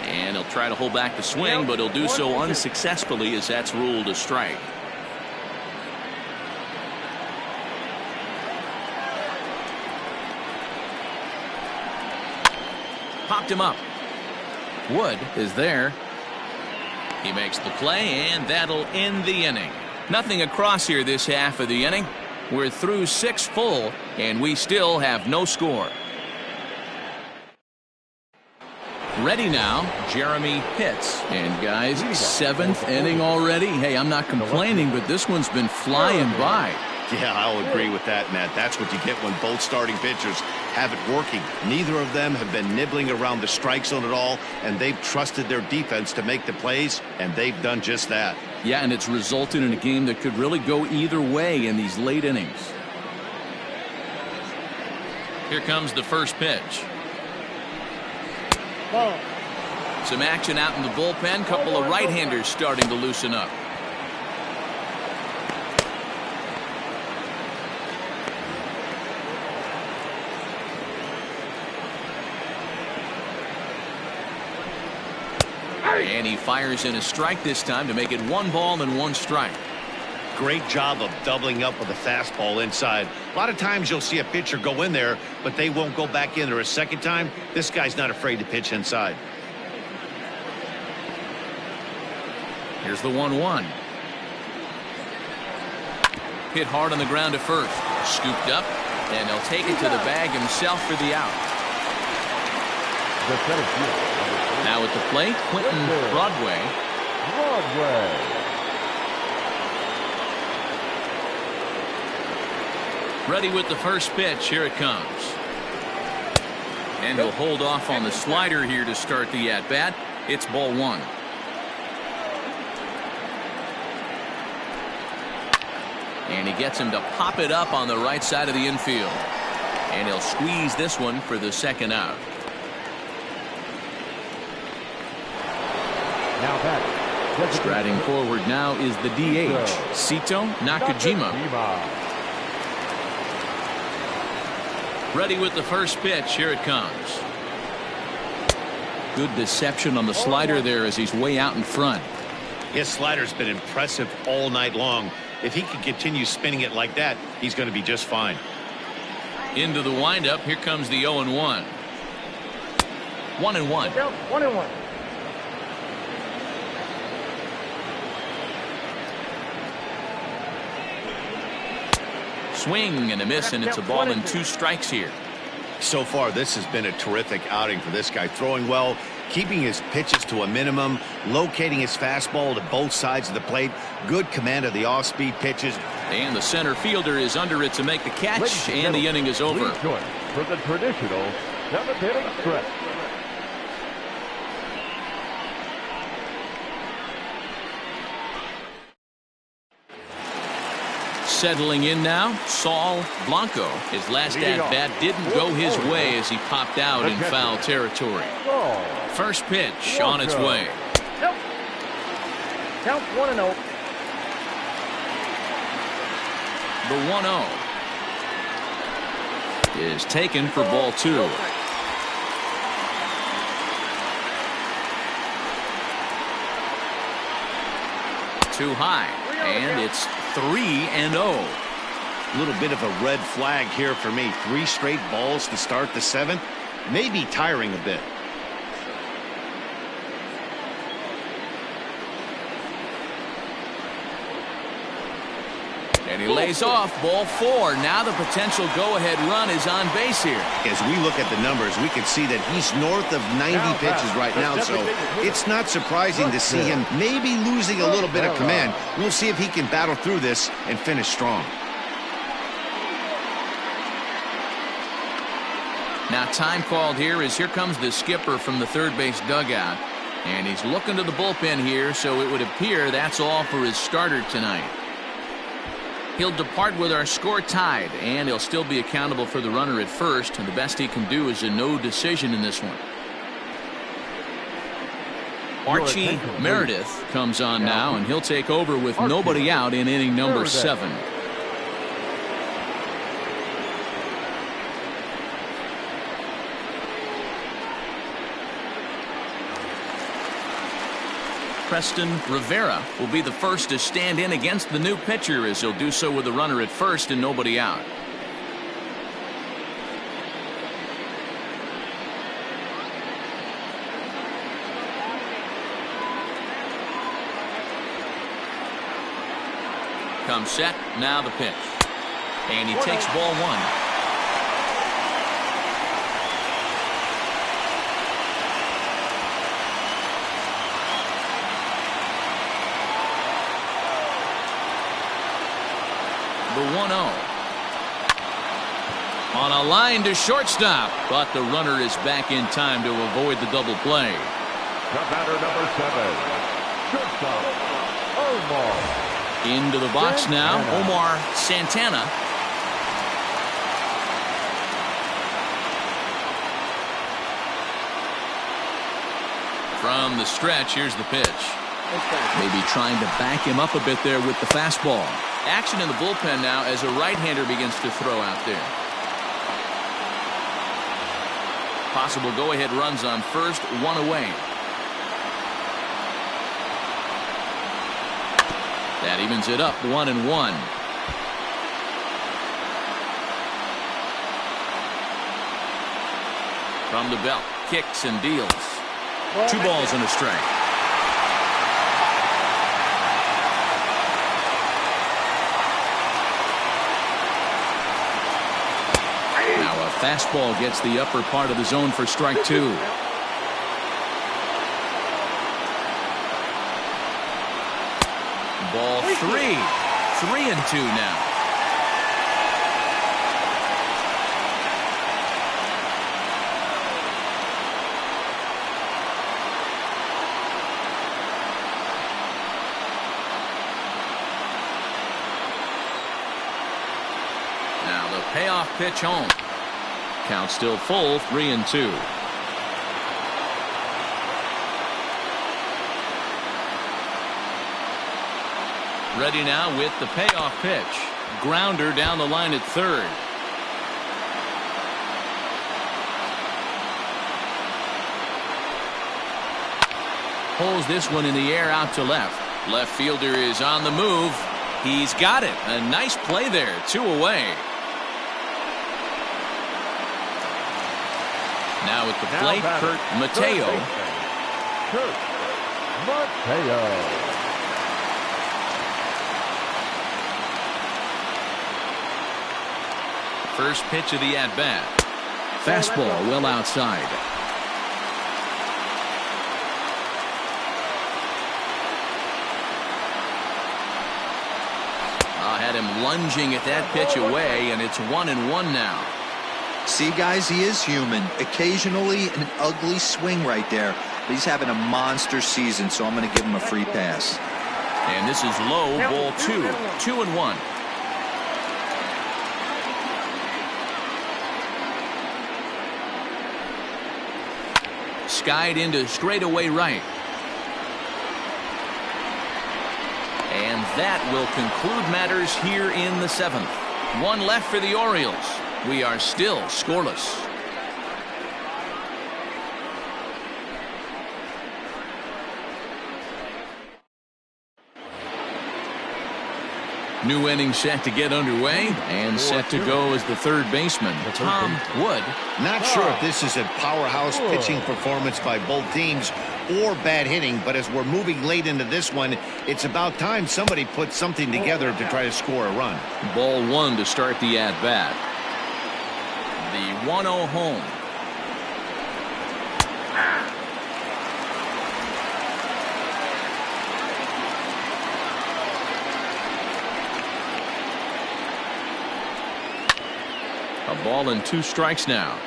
And he'll try to hold back the swing, but he'll do so unsuccessfully as that's ruled a strike. Popped him up. Wood is there. He makes the play, and that'll end the inning. Nothing across here this half of the inning. We're through 6 full, and we still have no score. Ready now, Jeremy Pitts. And guys, 7th inning already. Hey, I'm not complaining, but this one's been flying by. Yeah, I'll agree with that, Matt. That's what you get when both starting pitchers have it working. Neither of them have been nibbling around the strike zone at all, and they've trusted their defense to make the plays, and they've done just that. Yeah, and it's resulted in a game that could really go either way in these late innings. Here comes the first pitch. Ball. Some action out in the bullpen. Couple of right-handers starting to loosen up. And he fires in a strike this time to make it 1 ball and 1 strike. Great job of doubling up with a fastball inside. A lot of times you'll see a pitcher go in there, but they won't go back in there a second time. This guy's not afraid to pitch inside. Here's the 1-1. Hit hard on the ground to first. Scooped up, and he'll take it to the bag himself for the out. Now at the plate, Quentin Broadway. Ready with the first pitch. Here it comes. And he'll hold off on the slider here to start the at-bat. It's ball 1. And he gets him to pop it up on the right side of the infield. And he'll squeeze this one for the second out. Striding forward now is the DH, Sito Nakajima. Ready with the first pitch. Here it comes. Good deception on the slider there as he's way out in front. His slider's been impressive all night long. If he can continue spinning it like that, he's going to be just fine. Into the windup. Here comes the 0-1. 1-1. 1-1. Swing and a miss, and it's a ball and 2 strikes here. So far, this has been a terrific outing for this guy. Throwing well, keeping his pitches to a minimum, locating his fastball to both sides of the plate, good command of the off-speed pitches. And the center fielder is under it to make the catch, and the inning is over. For the traditional 7th inning stretch. Settling in now, Saul Blanco. His last at-bat didn't go his way as he popped out in foul territory. First pitch on its way. Count 1-0. The 1-0 is taken for ball 2. Too high, and it's 3-0. A little bit of a red flag here for me. 3 straight balls to start the 7th. Maybe tiring a bit. And he lays off ball 4. Now the potential go-ahead run is on base here. As we look at the numbers, we can see that he's north of 90 pitches right now, so it's not surprising to see him maybe losing a little bit of command. We'll see if he can battle through this and finish strong. Now time called here as here comes the skipper from the third base dugout. And he's looking to the bullpen here, so it would appear that's all for his starter tonight. He'll depart with our score tied, and he'll still be accountable for the runner at first, and the best he can do is a no decision in this one. Archie Meredith comes on now, and he'll take over with nobody out in inning number 7. Preston Rivera will be the first to stand in against the new pitcher, as he'll do so with a runner at first and nobody out. Comes set, now the pitch. And he takes ball 1. The 1-0. On a line to shortstop, but the runner is back in time to avoid the double play. The batter, number 7, shortstop, Omar. Into the box now, Omar Santana. From the stretch, here's the pitch. Maybe trying to back him up a bit there with the fastball. Action in the bullpen now as a right-hander begins to throw out there. Possible go-ahead runs on first, 1 away. That evens it up, 1-1. From the belt, kicks and deals. 2 balls and a strike. Fastball gets the upper part of the zone for strike 2. Ball 3. 3-2 now. Now the payoff pitch home. Count still full, 3-2. Ready now with the payoff pitch. Grounder down the line at third. Pulls this one in the air out to left. Left fielder is on the move. He's got it. A nice play there. 2 away. Now at the plate, Kurt Mateo. Kurt Mateo. First pitch of the at-bat. Fastball well outside. Had him lunging at that pitch away, and it's 1-1 now. See, guys, he is human. Occasionally an ugly swing right there, but he's having a monster season, so I'm going to give him a free pass. And this is low, ball 2. 2-1. Skied into straightaway right. And that will conclude matters here in the 7th. 1 left for the Orioles. We are still scoreless. New inning set to get underway, and set to go as the third baseman, Tom Wood. Not sure if this is a powerhouse pitching performance by both teams or bad hitting, but as we're moving late into this one, it's about time somebody puts something together to try to score a run. Ball 1 to start the at-bat. The 1-0 home. A ball and 2 strikes now.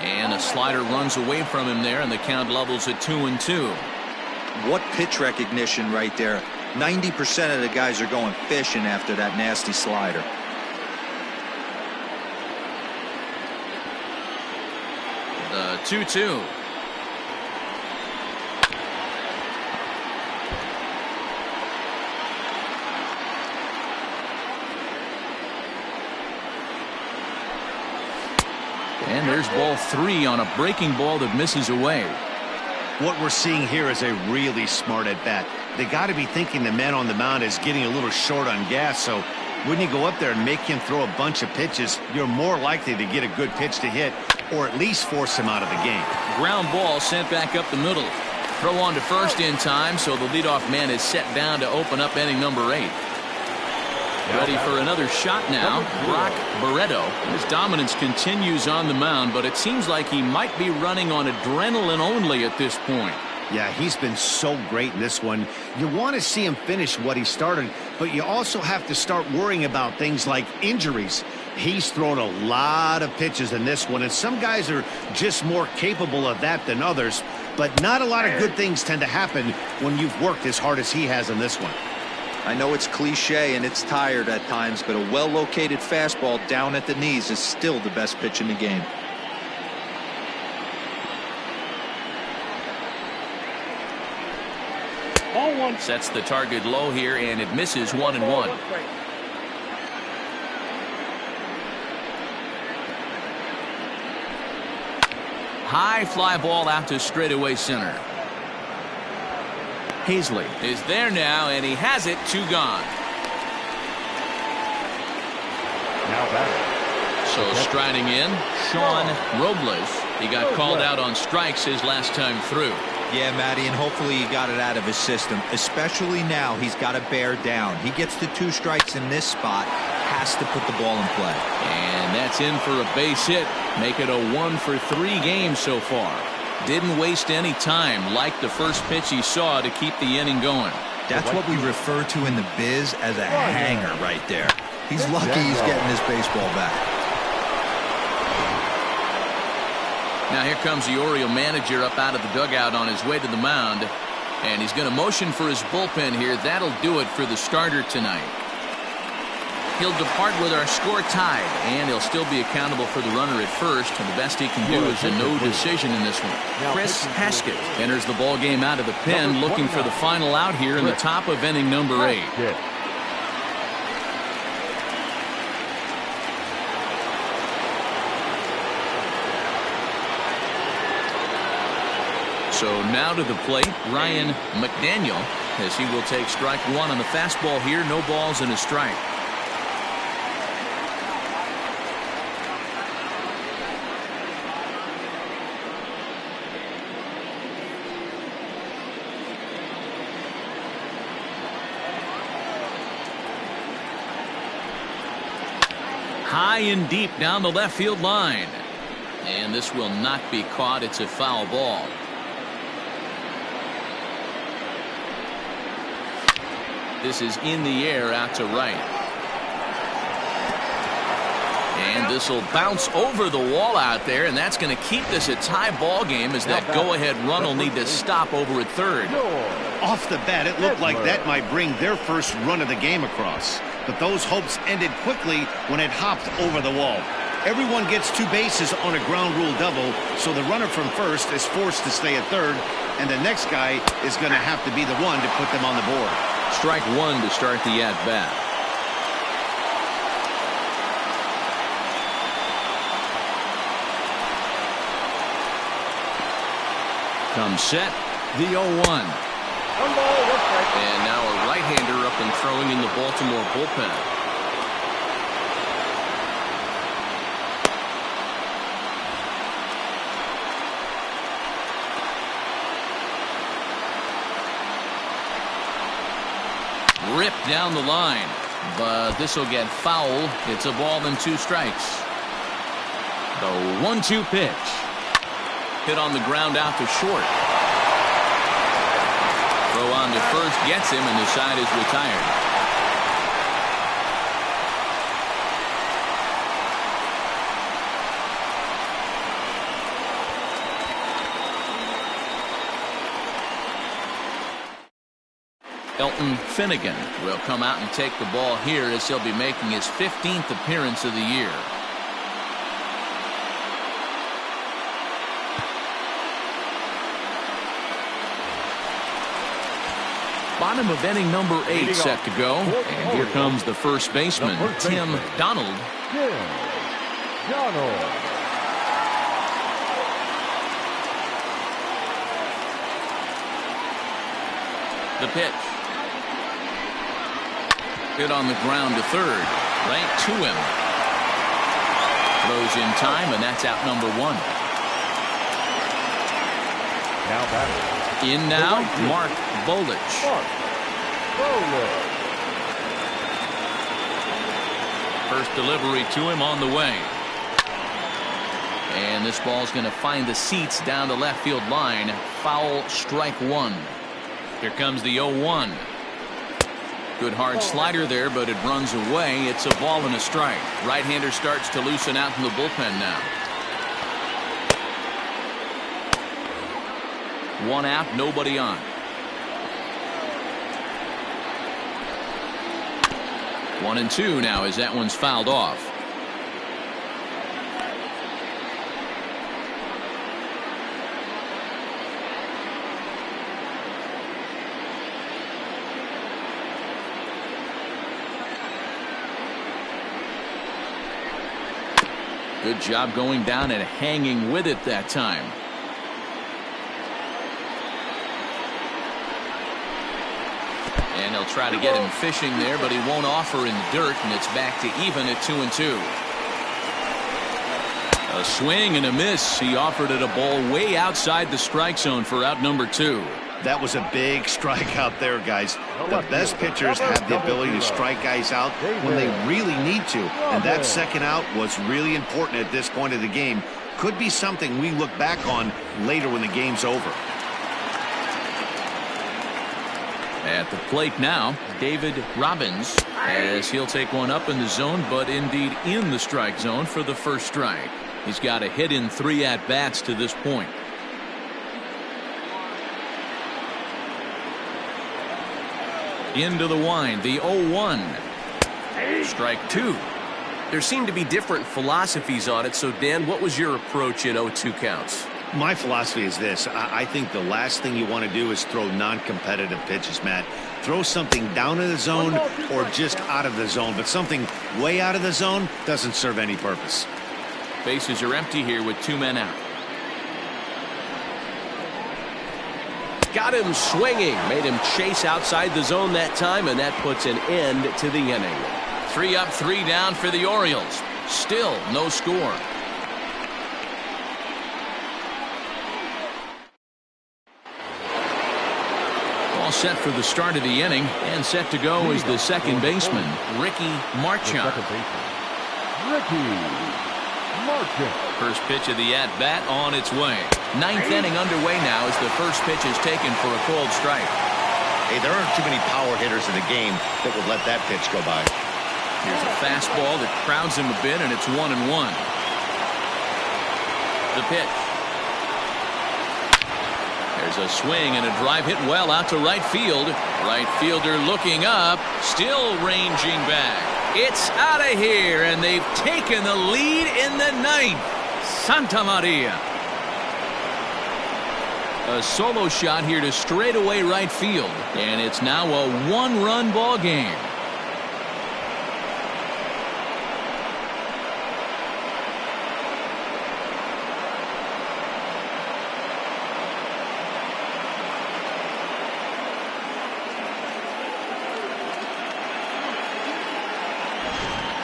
And a slider runs away from him there, and the count levels at 2-2. What pitch recognition right there. 90% of the guys are going fishing after that nasty slider. The 2-2. And there's ball 3 on a breaking ball that misses away. What we're seeing here is a really smart at bat. They got to be thinking the man on the mound is getting a little short on gas, so when you go up there and make him throw a bunch of pitches, you're more likely to get a good pitch to hit or at least force him out of the game. Ground ball sent back up the middle. Throw on to first in time, so the leadoff man is set down to open up inning number 8. Ready for another shot now. Brock Barreto. His dominance continues on the mound, but it seems like he might be running on adrenaline only at this point. Yeah, he's been so great in this one. You want to see him finish what he started, but you also have to start worrying about things like injuries. He's thrown a lot of pitches in this one, and some guys are just more capable of that than others, but not a lot of good things tend to happen when you've worked as hard as he has in this one. I know it's cliche and it's tired at times, but a well-located fastball down at the knees is still the best pitch in the game. Ball 1. Sets the target low here, and it misses 1-1. High fly ball out to straightaway center. Hazley is there now, and he has it. 2 gone. Now batting. So striding in, Sean Robles. He got called out on strikes his last time through. Yeah, Matty, and hopefully he got it out of his system, especially now he's got to bear down. He gets the 2 strikes in this spot, has to put the ball in play. And that's in for a base hit. Make it a 1-for-3 game so far. Didn't waste any time like the first pitch he saw to keep the inning going. That's what we refer to in the biz as a hanger right there. He's lucky he's getting his baseball back. Now here comes the Oriole manager up out of the dugout on his way to the mound. And he's going to motion for his bullpen here. That'll do it for the starter tonight. He'll depart with our score tied, and he'll still be accountable for the runner at first. And the best he can do is a no decision in this one. Chris Haskett enters the ball game out of the pen, looking for the final out here in the top of inning number 8. So now to the plate, Ryan McDaniel, as he will take strike 1 on the fastball here. No balls and a strike. High and deep down the left field line. And this will not be caught. It's a foul ball. This is in the air out to right. And this will bounce over the wall out there, and that's going to keep this a tie ball game as that go-ahead run will need to stop over at third. Off the bat, it looked like that might bring their first run of the game across. But those hopes ended quickly when it hopped over the wall. Everyone gets 2 bases on a ground rule double, so the runner from first is forced to stay at third, and the next guy is going to have to be the one to put them on the board. Strike 1 to start the at-bat. Comes set, the 0-1. 1 ball, 1 strike. And now a right-hander up and throwing in the Baltimore bullpen. Ripped down the line, but this will get foul. It's a ball and 2 strikes. The 1-2 pitch. Hit on the ground out to short. Throw on to first gets him, and the side is retired. Elton Finnegan will come out and take the ball here as he'll be making his 15th appearance of the year. Bottom of inning number 8 set to go. And here comes the first baseman, Tim Donald. The pitch. Hit on the ground to third. Right to him. Throws in time, and that's out number 1. Now batting. In now, Mark Bolich. First delivery to him on the way. And this ball's going to find the seats down the left field line. Foul, strike 1. Here comes the 0-1. Good hard slider there, but it runs away. It's a ball and a strike. Right-hander starts to loosen out in the bullpen now. 1 out, nobody on. 1-2 now as that one's fouled off. Good job going down and hanging with it that time. And he'll try to get him fishing there, but he won't offer in the dirt, and it's back to even at 2-2. A swing and a miss. He offered it a ball way outside the strike zone for out number 2. That was a big strikeout there, guys. The best pitchers have the ability to strike guys out when they really need to. And that second out was really important at this point of the game. Could be something we look back on later when the game's over. At the plate now, David Robbins, as he'll take one up in the zone, but indeed in the strike zone for the first strike. He's got a hit in 3 at-bats to this point. Into the wind, the 0-1. Strike 2. There seemed to be different philosophies on it. So, Dan, what was your approach in 0-2 counts? My philosophy is this. I think the last thing you want to do is throw non-competitive pitches, Matt. Throw something down in the zone or just out of the zone. But something way out of the zone doesn't serve any purpose. Bases are empty here with 2 men out. Got him swinging. Made him chase outside the zone that time, and that puts an end to the inning. 3 up, 3 down for the Orioles. Still no score. All set for the start of the inning, and set to go is the second baseman, Ricky Marchand. First pitch of the at-bat on its way. 9th inning underway now as the first pitch is taken for a cold strike. Hey, there aren't too many power hitters in the game that would let that pitch go by. Here's a fastball that crowds him a bit, and it's 1-1. The pitch. There's a swing and a drive hit well out to right field. Right fielder looking up, still ranging back. It's out of here, and they've taken the lead in the 9th. Santa Maria. A solo shot here to straightaway right field, and it's now a 1-run ball game.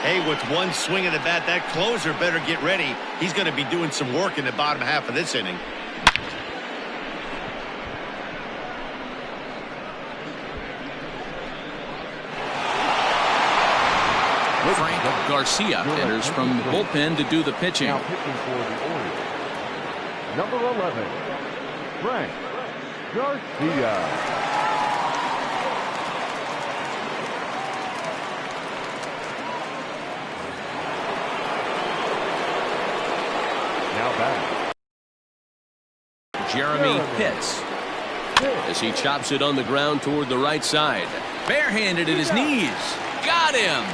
Hey, with one swing of the bat, that closer better get ready. He's going to be doing some work in the bottom half of this inning. Frank Garcia enters from the bullpen to do the pitching. Now pitching for the Orioles, number 11, Frank Garcia. Jeremy Pitts. as he chops it on the ground toward the right side. Barehanded at his knees. Got him.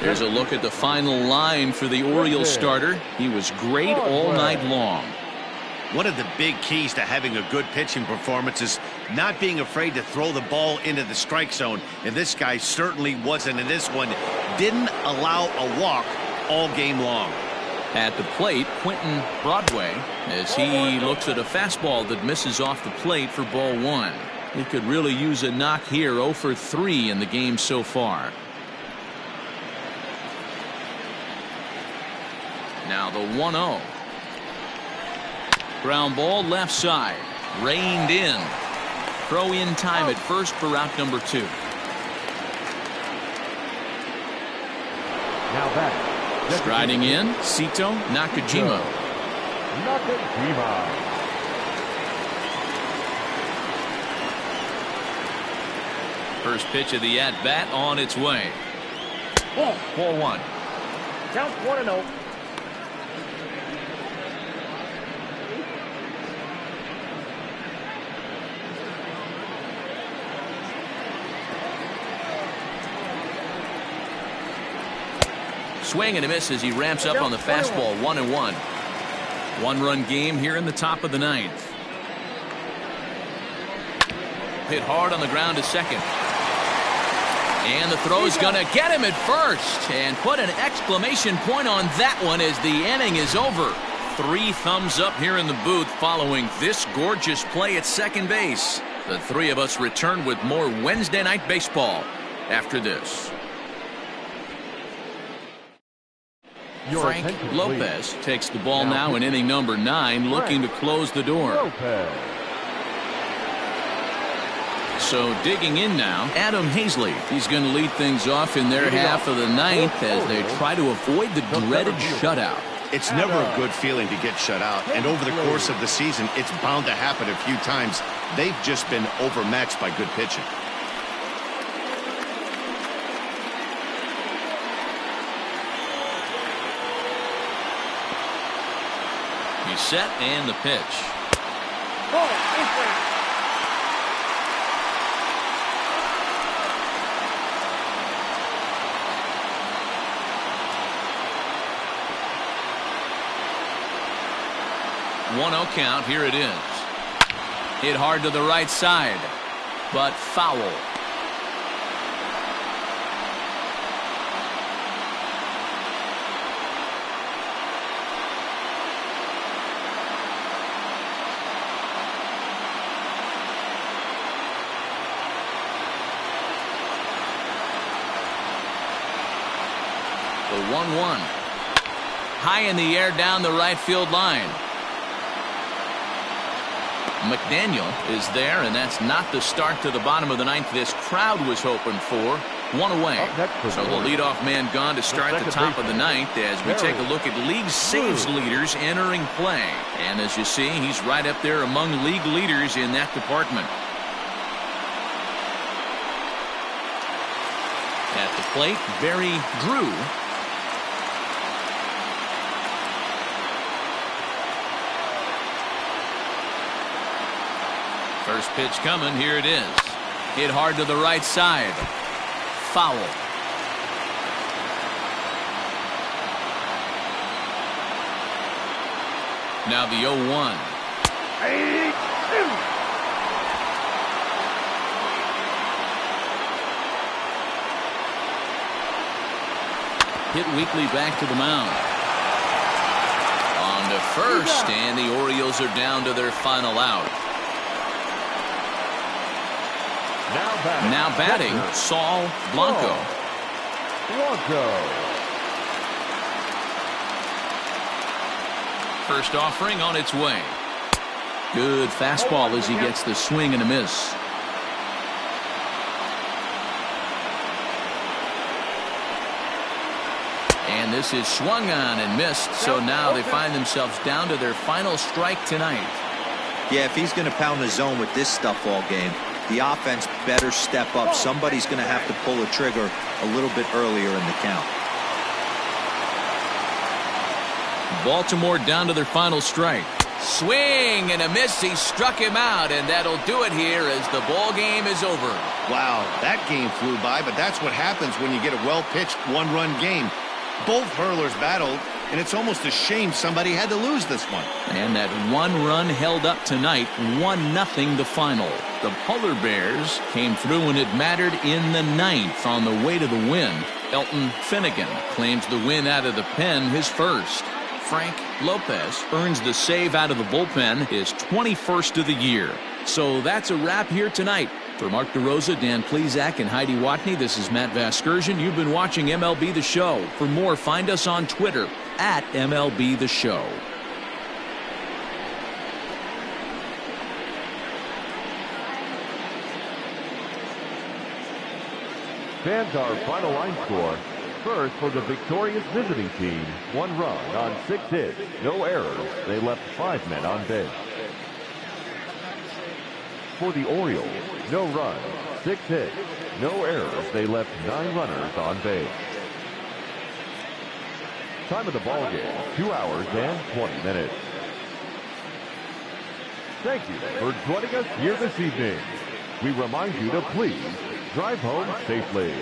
Here's a look at the final line for the Orioles starter. He was great all night long. One of the big keys to having a good pitching performance is not being afraid to throw the ball into the strike zone. And this guy certainly wasn't in this one. Didn't allow a walk all game long. At the plate, Quentin Broadway, as he looks at a fastball that misses off the plate for ball one. He could really use a knock here. 0 for 3 in the game so far. Now the 1-0. Ground ball left side. Reined in. Throw in time at first for route number 2. Now back. Striding in, Sito Nakajima. First pitch of the at-bat on its way. 4-1. Count 1-0. Swing and a miss as he ramps up on the fastball. 1-1. One-run game here in the top of the ninth. Hit hard on the ground to second. And the throw's going to get him at first. And put an exclamation point on that one as the inning is over. 3 thumbs up here in the booth following this gorgeous play at second base. The three of us return with more Wednesday Night Baseball after this. Frank Lopez takes the ball now in inning number 9, looking to close the door. So digging in now, Adam Hazley. He's going to lead things off in their half of the ninth as they try to avoid the dreaded shutout. It's never a good feeling to get shut out, and over the course of the season, it's bound to happen a few times. They've just been overmatched by good pitching. He's set and the pitch. One 0 count. Here it is. Hit hard to the right side, but foul. The 1-1. High in the air down the right field line. McDaniel is there, and that's not the start to the bottom of the ninth this crowd was hoping for. 1 away. So the leadoff man gone to start the top of the ninth as we take a look at league saves leaders entering play. And as you see, he's right up there among league leaders in that department. At the plate, Barry Drew. First pitch coming. Here it is. Hit hard to the right side. Foul. Now the 0-1. Hit weakly back to the mound. On to first, and the Orioles are down to their final out. Now batting, Saul Blanco. First offering on its way. Good fastball as he gets the swing and a miss. And this is swung on and missed, so now they find themselves down to their final strike tonight. Yeah, if he's going to pound the zone with this stuff all game, the offense better step up. Somebody's going to have to pull the trigger a little bit earlier in the count. Baltimore down to their final strike. Swing and a miss. He struck him out, and that'll do it here as the ball game is over. Wow, that game flew by, but that's what happens when you get a well-pitched one-run game. Both hurlers battled, and it's almost a shame somebody had to lose this one. And that one run held up tonight, 1-0 the final. The Polar Bears came through when it mattered in the 9th on the way to the win. Elton Finnegan claims the win out of the pen, his first. Frank Lopez earns the save out of the bullpen, his 21st of the year. So that's a wrap here tonight. For Mark DeRosa, Dan Plesac, and Heidi Watney, this is Matt Vasgersian. You've been watching MLB The Show. For more, find us on Twitter at MLB The Show. Fans, our final line score. First, for the victorious visiting team, 1 run on 6 hits, no errors. They left 5 men on base. For the Orioles, no runs, 6 hits, no errors. They left 9 runners on base. Time of the ball game, 2 hours and 20 minutes. Thank you for joining us here this evening. We remind you to please drive home safely.